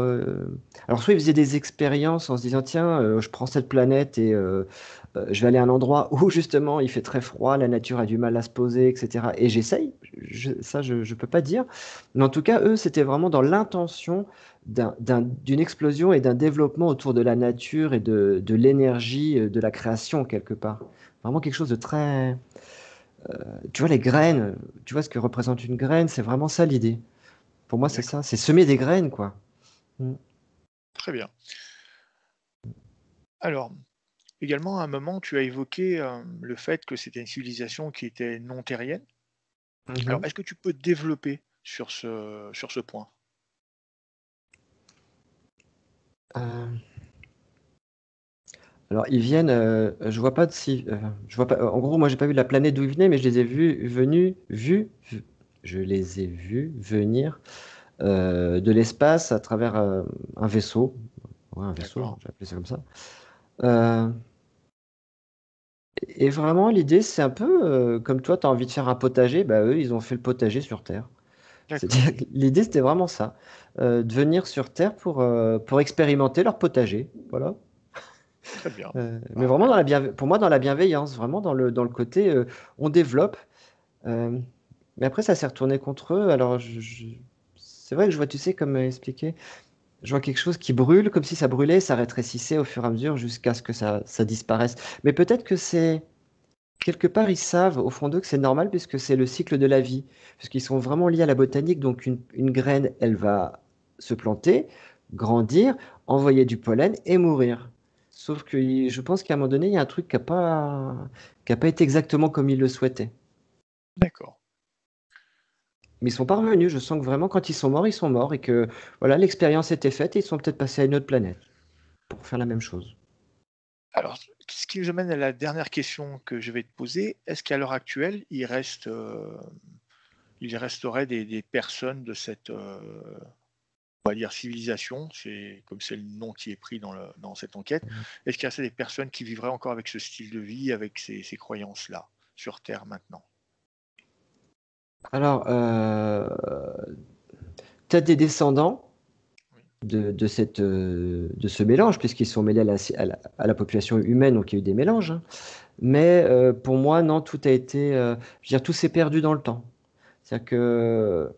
alors soit ils faisaient des expériences en se disant: «Tiens, je prends cette planète et je vais aller à un endroit où justement il fait très froid, la nature a du mal à se poser et cetera», et j'essaye, je peux pas dire. Mais en tout cas, eux, c'était vraiment dans l'intention d'une explosion et d'un développement autour de la nature et de l'énergie, de la création quelque part. Vraiment quelque chose de très, tu vois les graines, tu vois ce que représente une graine? C'est vraiment ça l'idée. Pour moi, c'est ça, d'accord, c'est semer des graines, quoi. Mmh. très bien. Alors, également, à un moment, tu as évoqué, le fait que c'était une civilisation qui était non terrienne. Mmh Alors, mh. est-ce que tu peux développer sur ce point? Hem, alors ils viennent, je vois pas de si je vois pas, en gros, moi, j'ai pas vu la planète d'où ils venaient, mais je les ai vus je les ai vus venir, de l'espace à travers, un vaisseau. Ouais, un vaisseau, D'accord, je vais appeler ça comme ça. Heu et vraiment l'idée, c'est un peu, comme toi, tu as envie de faire un potager, bah, eux, ils ont fait le potager sur terre. d'accord, C'est-à-dire que l'idée, c'était vraiment ça, de venir sur terre pour expérimenter leur potager, voilà. très bien. Mais Bah, vraiment pour moi, dans la bienveillance, vraiment dans le côté, on développe, hem, mais après ça s'est retourné contre eux. Alors c'est vrai que je vois, tu sais, comme, expliqué, je vois quelque chose qui brûle, comme si ça brûlait, ça rétrécissait au fur et à mesure jusqu'à ce que ça disparaisse. Mais peut-être que c'est quelque part, ils savent au fond d'eux que c'est normal puisque c'est le cycle de la vie, puisqu'ils sont vraiment liés à la botanique. Donc une graine, elle va se planter, grandir, envoyer du pollen et mourir. Sauf que je pense qu'à un moment donné, il y a un truc qui a pas été exactement comme ils le souhaitaient. d'accord. Mais ils sont pas revenus. Je sens que vraiment quand ils sont morts et que voilà, l'expérience était faite et ils sont peut-être passés à une autre planète pour faire la même chose. Alors, ce qui nous amène à la dernière question que je vais te poser. Est-ce qu'à l'heure actuelle, il resterait des personnes de cette, on va dire civilisation, c'est le nom qui est pris dans cette enquête. Est-ce qu'il y a des personnes qui vivraient encore avec ce style de vie, avec ces croyances-là, sur terre maintenant? Alors, tu des descendants Oui, de ce mélange, puisqu'ils sont mêlés à la population humaine, donc il y a eu des mélanges, hein. Mais, pour moi, non, tout a été, je veux dire, tout s'est perdu dans le temps. C'est-à-dire que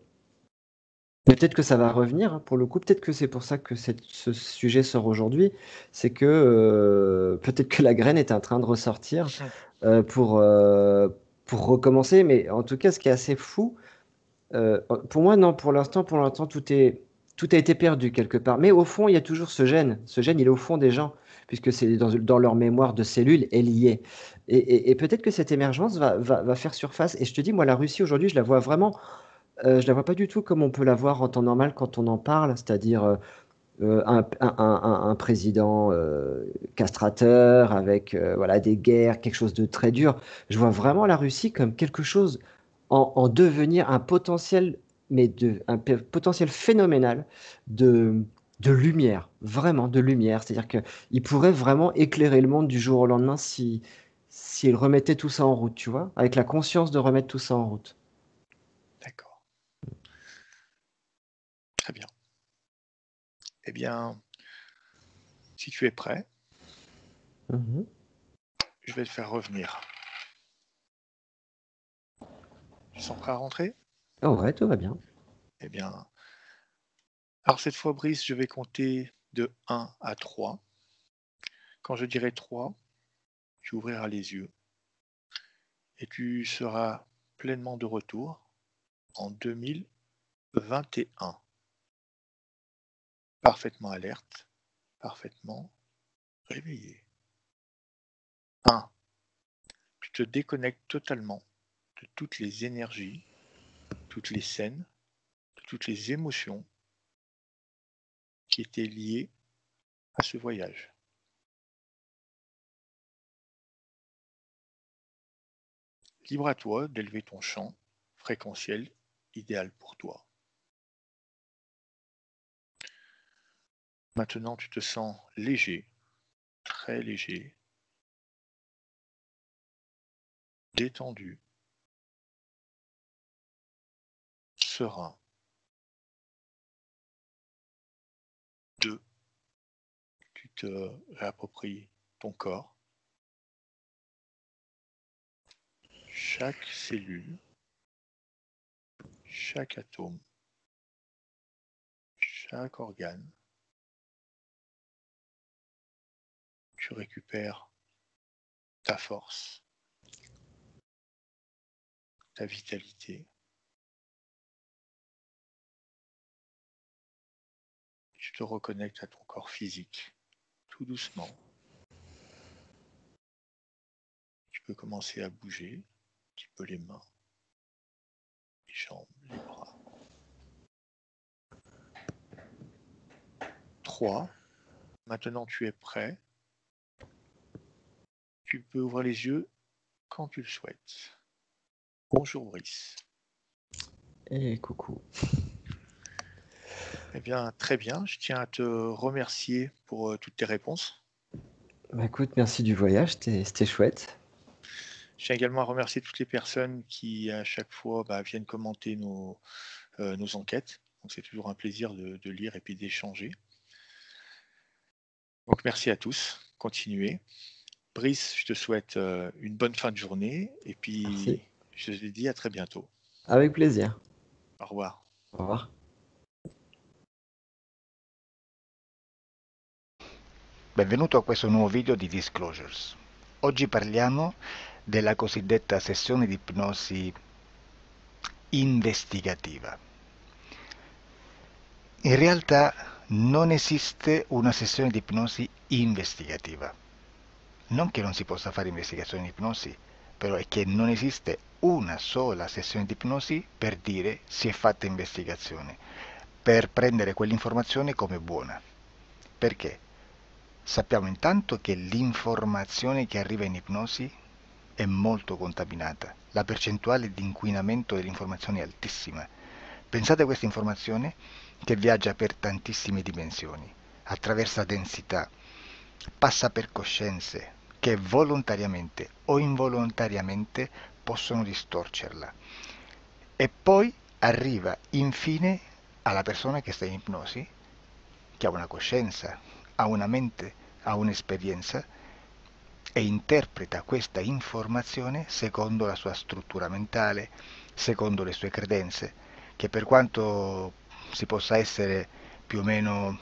peut-être que ça va revenir, hein, pour le coup, peut-être que c'est pour ça que ce sujet sort aujourd'hui. C'est que, peut-être que la graine est en train de ressortir, heu, pour, heu, pour recommencer. Mais en tout cas, ce qui est assez fou, pour moi, non, pour l'instant, tout a été perdu quelque part. Mais au fond, il y a toujours ce gène. Ce gène, il est au fond des gens, puisque c'est dans leur mémoire de cellules, elle y est. Et peut-être que cette émergence va faire surface. Et je te dis, moi, la Russie aujourd'hui, je la vois vraiment, je la vois pas du tout comme on peut la voir en temps normal quand on en parle, c'est-à-dire, un président, castrateur avec, voilà, des guerres, quelque chose de très dur. Je vois vraiment la Russie comme quelque chose en devenir, un potentiel, mais potentiel phénoménal de de lumière, vraiment de lumière. C'est-à-dire qu'il pourrait vraiment éclairer le monde du jour au lendemain s'il remettait tout ça en route, tu vois? Avec la conscience de remettre tout ça en route. d'accord, très bien. Eh bien, si tu es prêt, Mmh. je vais te faire revenir. Tu te sens prêt à rentrer? Oh ouais, tout va bien. Eh bien, Alors cette fois, Brice, je vais compter de 1 à 3. Quand je dirai 3, tu ouvriras les yeux et tu seras pleinement de retour en 2021. Parfaitement alerte, parfaitement réveillé. 1. Tu te déconnectes totalement de toutes les énergies, toutes les scènes, de toutes les émotions qui étaient liées à ce voyage. Libre à toi d'élever ton champ fréquentiel idéal pour toi. Maintenant, tu te sens léger, très léger, détendu, serein. 2. Tu te réappropries ton corps, chaque cellule, chaque atome, chaque organe. Tu récupères ta force, ta vitalité. Tu te reconnectes à ton corps physique, tout doucement. Tu peux commencer à bouger un petit peu les mains, les jambes, les bras. 3. Maintenant, tu es prêt. Tu peux ouvrir les yeux quand tu le souhaites. Bonjour Brice. Et coucou. Eh bien, très bien. Je tiens à te remercier pour toutes tes réponses. Bah, écoute, merci du voyage, c'était chouette. Je tiens également à remercier toutes les personnes qui, à chaque fois, viennent commenter nos enquêtes. Donc, c'est toujours un plaisir de lire et puis d'échanger. Donc, merci à tous. Continuez. Brice, je te souhaite une bonne fin de journée et Merci. puis je te dis à très bientôt. Avec plaisir. Au revoir. Au revoir. Benvenuto a questo nuovo video di Disclosures. Oggi parliamo della cosiddetta sessione di ipnosi investigativa. In realtà non esiste una sessione di ipnosi investigativa. Non che non si possa fare investigazione di ipnosi, però è che non esiste una sola sessione di ipnosi per dire si è fatta investigazione, per prendere quell'informazione come buona. Perché? Sappiamo intanto che l'informazione che arriva in ipnosi è molto contaminata, la percentuale di inquinamento dell'informazione è altissima. Pensate a questa informazione che viaggia per tantissime dimensioni, attraversa densità, passa per coscienze che volontariamente o involontariamente possono distorcerla e poi arriva infine alla persona che sta in ipnosi, che ha una coscienza, ha una mente, ha un'esperienza e interpreta questa informazione secondo la sua struttura mentale, secondo le sue credenze, che per quanto si possa essere più o meno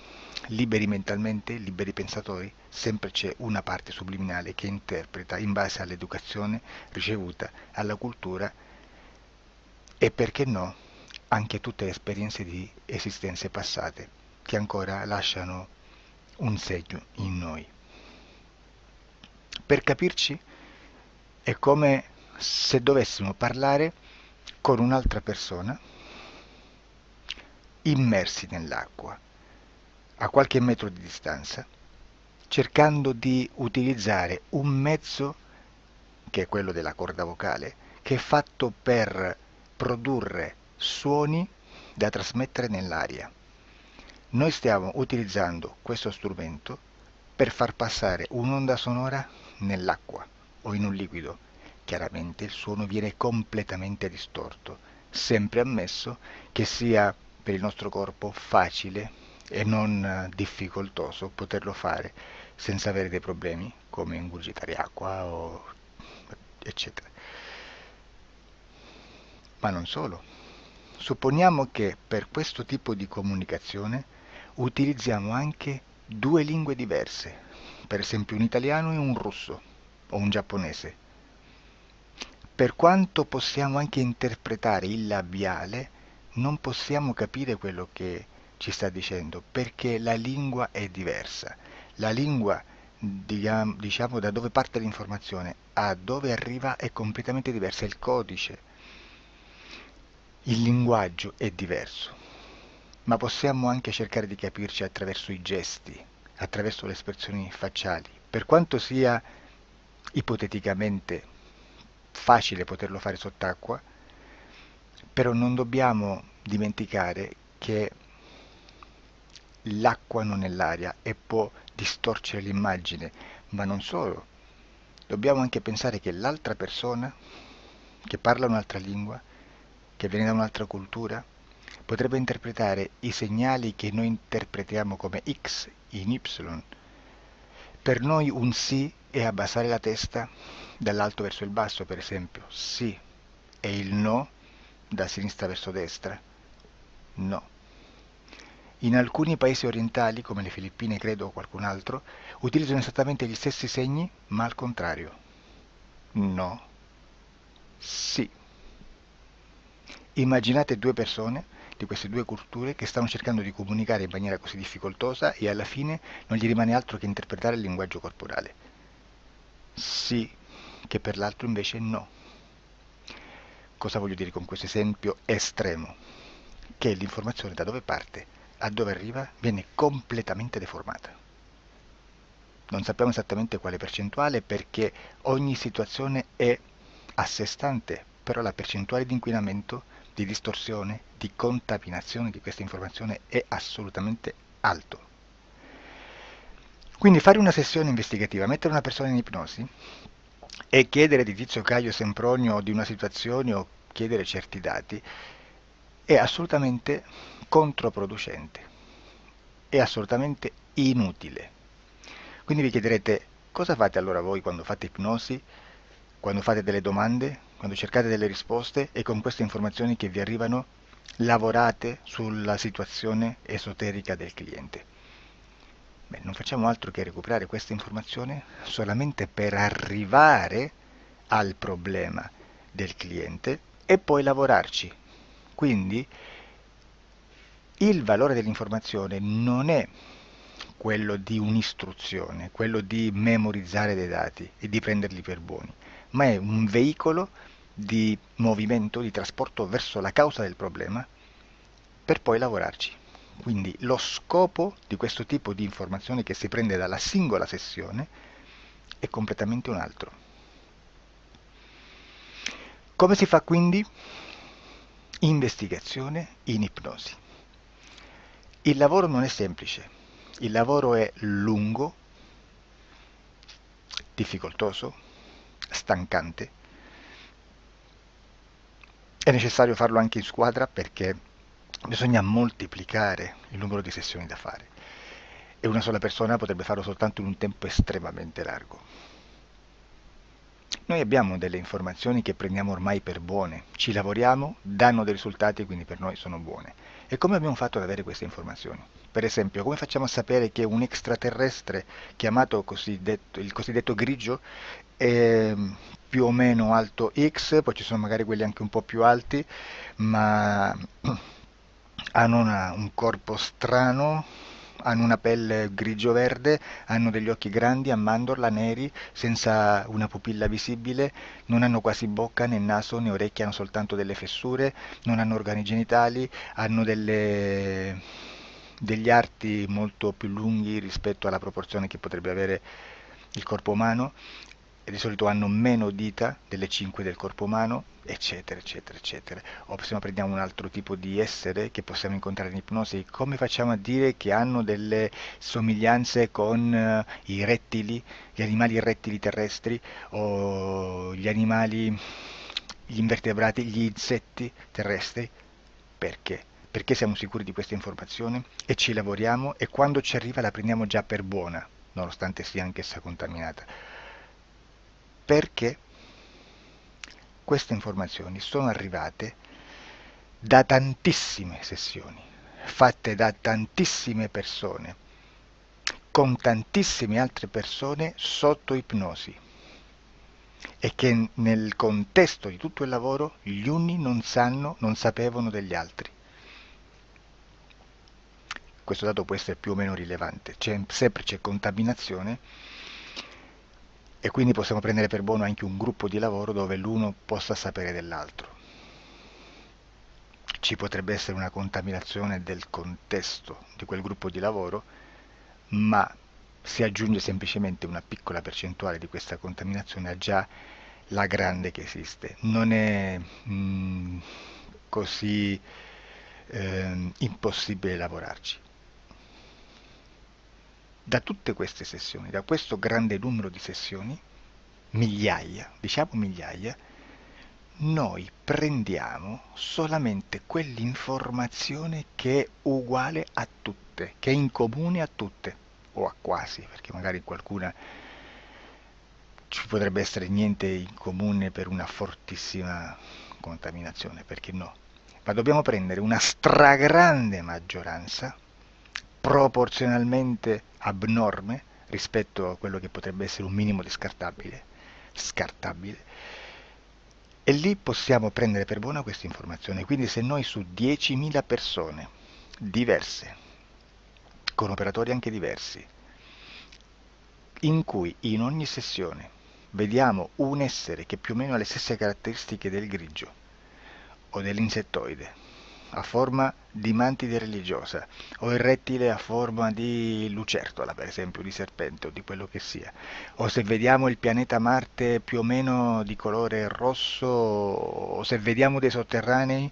liberi mentalmente, liberi pensatori, sempre c'è una parte subliminale che interpreta in base all'educazione ricevuta, alla cultura e perché no anche tutte le esperienze di esistenze passate che ancora lasciano un segno in noi. Per capirci, è come se dovessimo parlare con un'altra persona immersi nell'acqua, a qualche metro di distanza, cercando di utilizzare un mezzo, che è quello della corda vocale, che è fatto per produrre suoni da trasmettere nell'aria. Noi stiamo utilizzando questo strumento per far passare un'onda sonora nell'acqua o in un liquido. Chiaramente il suono viene completamente distorto, sempre ammesso che sia per il nostro corpo facile e non difficoltoso poterlo fare senza avere dei problemi come ingurgitare acqua o eccetera. Ma non solo. Supponiamo che per questo tipo di comunicazione utilizziamo anche due lingue diverse, per esempio un italiano e un russo o un giapponese. Per quanto possiamo anche interpretare il labiale, non possiamo capire quello che ci sta dicendo, perché la lingua è diversa. La lingua, diciamo, da dove parte l'informazione a dove arriva è completamente diversa, il codice, il linguaggio è diverso, ma possiamo anche cercare di capirci attraverso i gesti, attraverso le espressioni facciali. Per quanto sia ipoteticamente facile poterlo fare sott'acqua, però non dobbiamo dimenticare che l'acqua non è l'aria e può distorcere l'immagine, ma non solo. Dobbiamo anche pensare che l'altra persona, che parla un'altra lingua, che viene da un'altra cultura, potrebbe interpretare i segnali che noi interpretiamo come X in Y. Per noi un sì è abbassare la testa dall'alto verso il basso, per esempio, sì, e il no da sinistra verso destra, no. In alcuni paesi orientali, come le Filippine credo o qualcun altro, utilizzano esattamente gli stessi segni, ma al contrario. No, sì. Immaginate due persone di queste due culture che stanno cercando di comunicare in maniera così difficoltosa e alla fine non gli rimane altro che interpretare il linguaggio corporale. Sì, che per l'altro invece no. Cosa voglio dire con questo esempio estremo? Che l'informazione da dove parte a dove arriva viene completamente deformata. Non sappiamo esattamente quale percentuale perché ogni situazione è a sé stante, però la percentuale di inquinamento, di distorsione, di contaminazione di questa informazione è assolutamente alto. Quindi fare una sessione investigativa, mettere una persona in ipnosi e chiedere di Tizio Caio Sempronio di una situazione o chiedere certi dati è assolutamente controproducente, è assolutamente inutile. Quindi vi chiederete cosa fate allora voi quando fate ipnosi, quando fate delle domande, quando cercate delle risposte e con queste informazioni che vi arrivano lavorate sulla situazione esoterica del cliente. Beh, non facciamo altro che recuperare questa informazione solamente per arrivare al problema del cliente e poi lavorarci. Quindi il valore dell'informazione non è quello di un'istruzione, quello di memorizzare dei dati e di prenderli per buoni, ma è un veicolo di movimento, di trasporto verso la causa del problema per poi lavorarci. Quindi lo scopo di questo tipo di informazione che si prende dalla singola sessione è completamente un altro. Come si fa quindi? Investigazione in ipnosi. Il lavoro non è semplice, il lavoro è lungo, difficoltoso, stancante. È necessario farlo anche in squadra perché bisogna moltiplicare il numero di sessioni da fare e una sola persona potrebbe farlo soltanto in un tempo estremamente largo. Noi abbiamo delle informazioni che prendiamo ormai per buone, ci lavoriamo, danno dei risultati e quindi per noi sono buone. E come abbiamo fatto ad avere queste informazioni? Per esempio, come facciamo a sapere che un extraterrestre chiamato il cosiddetto grigio è più o meno alto X, poi ci sono magari quelli anche un po' più alti, ma hanno un corpo strano, hanno una pelle grigio-verde, hanno degli occhi grandi a mandorla, neri, senza una pupilla visibile, non hanno quasi bocca né naso né orecchie, hanno soltanto delle fessure, non hanno organi genitali, hanno degli arti molto più lunghi rispetto alla proporzione che potrebbe avere il corpo umano e di solito hanno meno dita delle 5 del corpo umano, eccetera, eccetera, eccetera. O se no prendiamo un altro tipo di essere che possiamo incontrare in ipnosi, come facciamo a dire che hanno delle somiglianze con i rettili, gli animali rettili terrestri o gli animali, gli invertebrati, gli insetti terrestri? Perché? Perché siamo sicuri di questa informazione e ci lavoriamo e quando ci arriva la prendiamo già per buona, nonostante sia anch'essa contaminata. Perché queste informazioni sono arrivate da tantissime sessioni, fatte da tantissime persone, con tantissime altre persone sotto ipnosi, e che nel contesto di tutto il lavoro gli uni non sapevano degli altri. Questo dato può essere più o meno rilevante, sempre c'è contaminazione, e quindi possiamo prendere per buono anche un gruppo di lavoro dove l'uno possa sapere dell'altro. Ci potrebbe essere una contaminazione del contesto di quel gruppo di lavoro, ma si aggiunge semplicemente una piccola percentuale di questa contaminazione a già la grande che esiste. Non è così impossibile lavorarci. Da tutte queste sessioni, da questo grande numero di sessioni, migliaia, diciamo migliaia, noi prendiamo solamente quell'informazione che è uguale a tutte, che è in comune a tutte, o a quasi, perché magari qualcuna ci potrebbe essere niente in comune per una fortissima contaminazione, perché no? Ma dobbiamo prendere una stragrande maggioranza, proporzionalmente abnorme rispetto a quello che potrebbe essere un minimo di scartabile, e lì possiamo prendere per buona questa informazione. Quindi se noi su 10.000 persone diverse, con operatori anche diversi, in cui in ogni sessione vediamo un essere che più o meno ha le stesse caratteristiche del grigio o dell'insettoide, a forma di mantide religiosa, o il rettile a forma di lucertola, per esempio, di serpente o di quello che sia, o se vediamo il pianeta Marte più o meno di colore rosso, o se vediamo dei sotterranei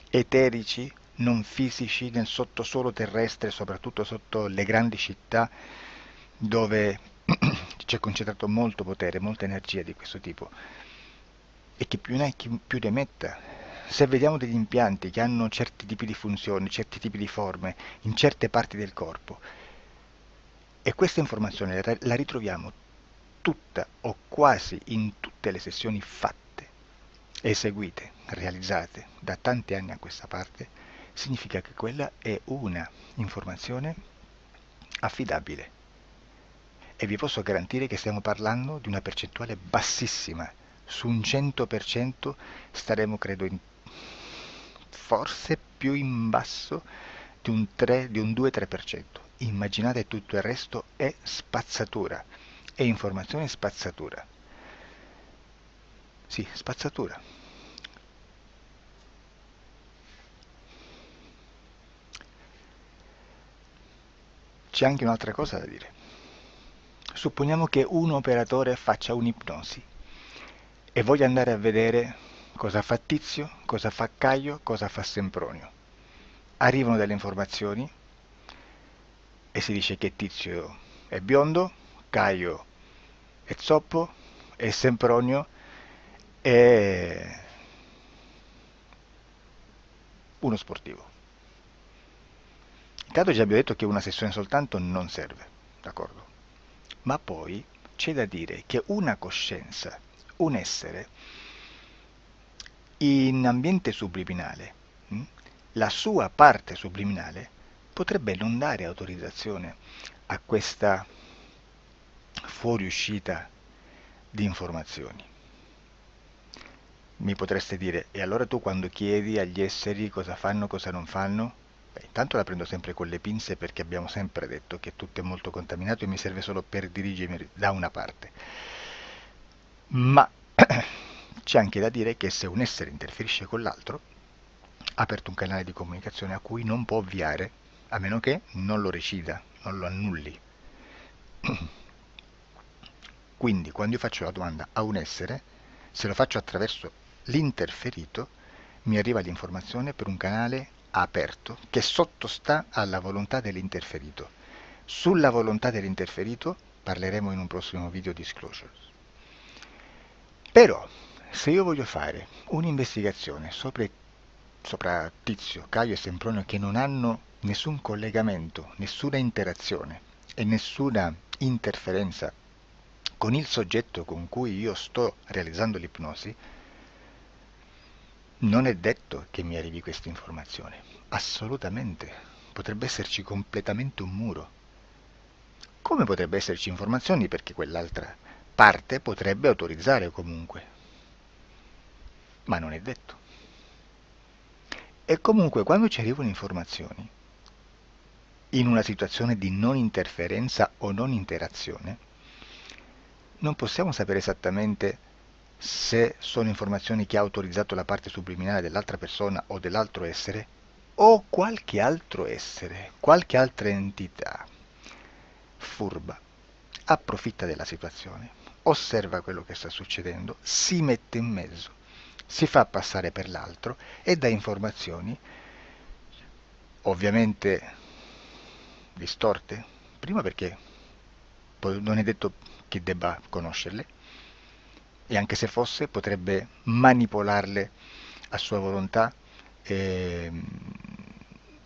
eterici, non fisici, nel sottosuolo terrestre, soprattutto sotto le grandi città, dove c'è concentrato molto potere, molta energia di questo tipo, e che più ne hai più ne metta. Se vediamo degli impianti che hanno certi tipi di funzioni, certi tipi di forme in certe parti del corpo, e questa informazione la ritroviamo tutta o quasi in tutte le sessioni fatte, eseguite, realizzate da tanti anni a questa parte, significa che quella è una informazione affidabile. E vi posso garantire che stiamo parlando di una percentuale bassissima. Su un 100% staremo, credo, forse più in basso di un 2-3%. Immaginate, tutto il resto è spazzatura, è informazione spazzatura. Sì, spazzatura. C'è anche un'altra cosa da dire. Supponiamo che un operatore faccia un'ipnosi e voglia andare a vedere cosa fa Tizio, cosa fa Caio, cosa fa Sempronio. Arrivano delle informazioni e si dice che Tizio è biondo, Caio è zoppo e Sempronio è uno sportivo. Intanto già abbiamo detto che una sessione soltanto non serve, d'accordo? Ma poi c'è da dire che una coscienza, un essere, in ambiente subliminale, la sua parte subliminale potrebbe non dare autorizzazione a questa fuoriuscita di informazioni. Mi potreste dire, e allora tu quando chiedi agli esseri cosa fanno, cosa non fanno? Beh, intanto la prendo sempre con le pinze, perché abbiamo sempre detto che tutto è molto contaminato e mi serve solo per dirigermi da una parte. Ma c'è anche da dire che se un essere interferisce con l'altro, ha aperto un canale di comunicazione a cui non può ovviare, a meno che non lo recida, non lo annulli. Quindi quando io faccio la domanda a un essere, se lo faccio attraverso l'interferito, mi arriva l'informazione per un canale aperto che sottostà alla volontà dell'interferito. Sulla volontà dell'interferito parleremo in un prossimo video disclosures. Però, se io voglio fare un'investigazione sopra Tizio, Caio e Sempronio, che non hanno nessun collegamento, nessuna interazione e nessuna interferenza con il soggetto con cui io sto realizzando l'ipnosi, non è detto che mi arrivi questa informazione. Assolutamente. Potrebbe esserci completamente un muro. Come potrebbe esserci informazioni perché quell'altra parte potrebbe autorizzare comunque. Ma non è detto. E comunque quando ci arrivano informazioni, in una situazione di non interferenza o non interazione, non possiamo sapere esattamente se sono informazioni che ha autorizzato la parte subliminale dell'altra persona o dell'altro essere, o qualche altro essere, qualche altra entità furba, approfitta della situazione, osserva quello che sta succedendo, si mette in mezzo, si fa passare per l'altro e dà informazioni, ovviamente distorte, prima perché non è detto che debba conoscerle, e anche se fosse potrebbe manipolarle a sua volontà e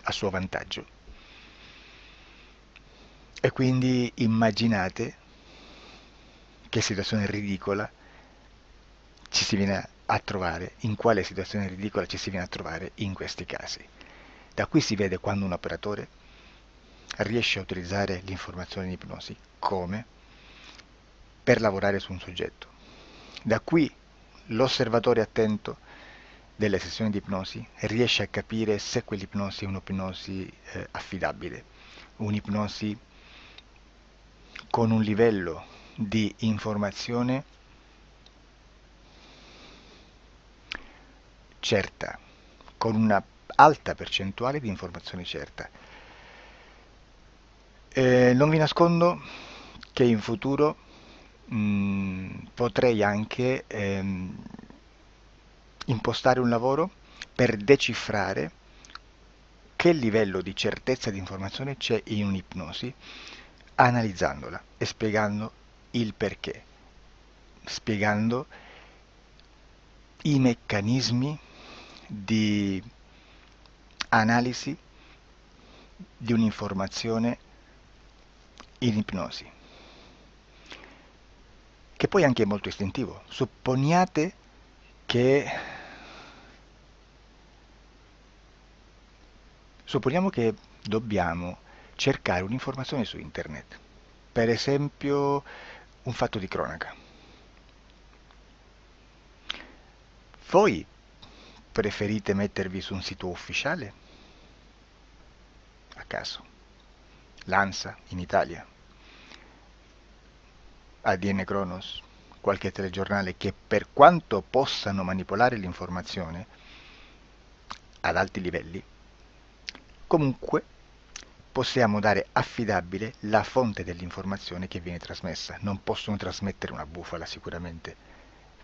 a suo vantaggio. E quindi immaginate che situazione ridicola ci si viene a trovare, in quale situazione ridicola ci si viene a trovare in questi casi. Da qui si vede quando un operatore riesce a utilizzare l'informazione in ipnosi come per lavorare su un soggetto. Da qui l'osservatore attento delle sessioni di ipnosi riesce a capire se quell'ipnosi è un'ipnosi affidabile, un'ipnosi con un livello di informazione certa, con una alta percentuale di informazione certa. Non vi nascondo che in futuro potrei anche impostare un lavoro per decifrare che livello di certezza di informazione c'è in un'ipnosi, analizzandola e spiegando il perché, spiegando i meccanismi di analisi di un'informazione in ipnosi, che poi anche è molto istintivo. Supponiamo che dobbiamo cercare un'informazione su internet, per esempio un fatto di cronaca. Voi preferite mettervi su un sito ufficiale? A caso. L'ANSA in Italia, ADN Kronos, qualche telegiornale che per quanto possano manipolare l'informazione ad alti livelli, comunque possiamo dare affidabile la fonte dell'informazione che viene trasmessa. Non possono trasmettere una bufala sicuramente.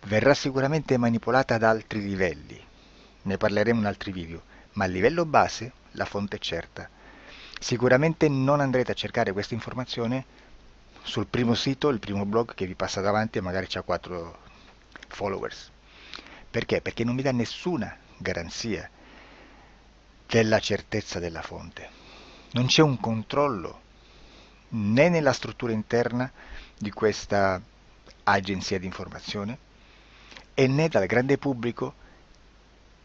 Verrà sicuramente manipolata ad altri livelli. Ne parleremo in altri video, ma a livello base la fonte è certa. Sicuramente non andrete a cercare questa informazione sul primo sito, il primo blog che vi passa davanti e magari c'ha 4 followers. Perché? Perché non vi dà nessuna garanzia della certezza della fonte. Non c'è un controllo né nella struttura interna di questa agenzia di informazione e né dal grande pubblico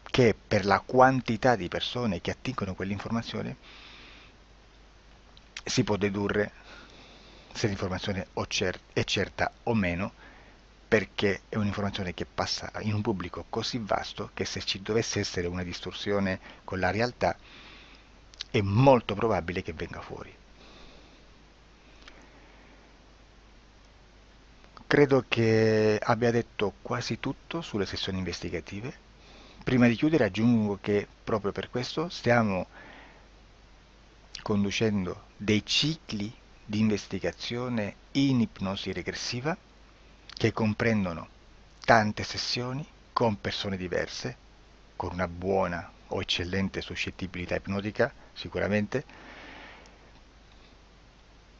che per la quantità di persone che attingono quell'informazione si può dedurre se l'informazione è certa o meno, perché è un'informazione che passa in un pubblico così vasto che se ci dovesse essere una distorsione con la realtà è molto probabile che venga fuori. Credo che abbia detto quasi tutto sulle sessioni investigative. Prima di chiudere aggiungo che proprio per questo stiamo conducendo dei cicli di investigazione in ipnosi regressiva che comprendono tante sessioni con persone diverse, con una buona o eccellente suscettibilità ipnotica sicuramente,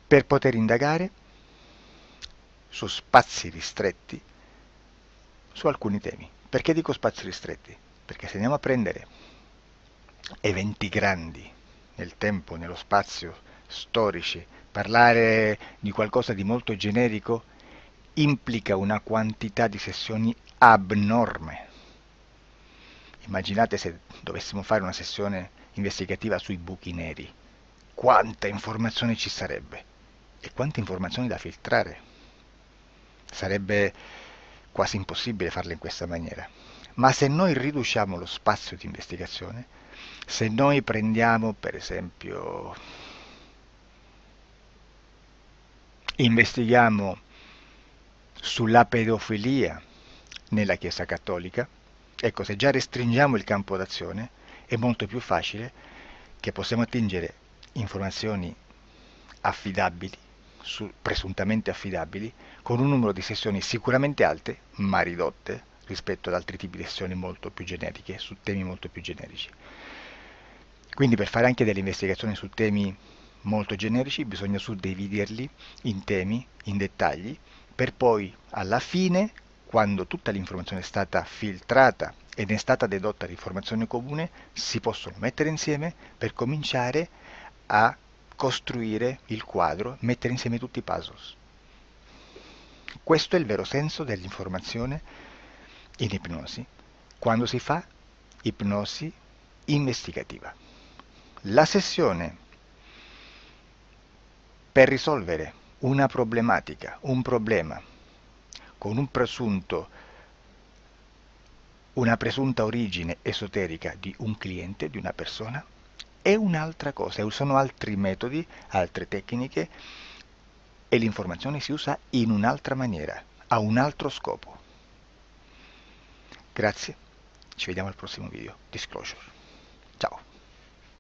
per poter indagare su spazi ristretti su alcuni temi. Perché dico spazi ristretti? Perché se andiamo a prendere eventi grandi nel tempo, nello spazio, storici, parlare di qualcosa di molto generico implica una quantità di sessioni abnorme. Immaginate se dovessimo fare una sessione investigativa sui buchi neri. Quanta informazione ci sarebbe e quante informazioni da filtrare. Sarebbe quasi impossibile farlo in questa maniera. Ma se noi riduciamo lo spazio di investigazione, se noi prendiamo per esempio, investighiamo sulla pedofilia nella Chiesa Cattolica, ecco, se già restringiamo il campo d'azione è molto più facile che possiamo attingere informazioni affidabili, presuntamente affidabili, con un numero di sessioni sicuramente alte, ma ridotte rispetto ad altri tipi di sessioni molto più generiche, su temi molto più generici. Quindi per fare anche delle investigazioni su temi molto generici bisogna suddividerli in temi, in dettagli, per poi alla fine, quando tutta l'informazione è stata filtrata ed è stata dedotta l'informazione comune, si possono mettere insieme per cominciare a costruire il quadro, mettere insieme tutti i puzzles. Questo è il vero senso dell'informazione in ipnosi, quando si fa ipnosi investigativa. La sessione per risolvere una problematica, un problema, con una presunta origine esoterica di un cliente, di una persona, è un'altra cosa, sono altri metodi, altre tecniche e l'informazione si usa in un'altra maniera, ha un altro scopo. Grazie, ci vediamo al prossimo video. Disclosure.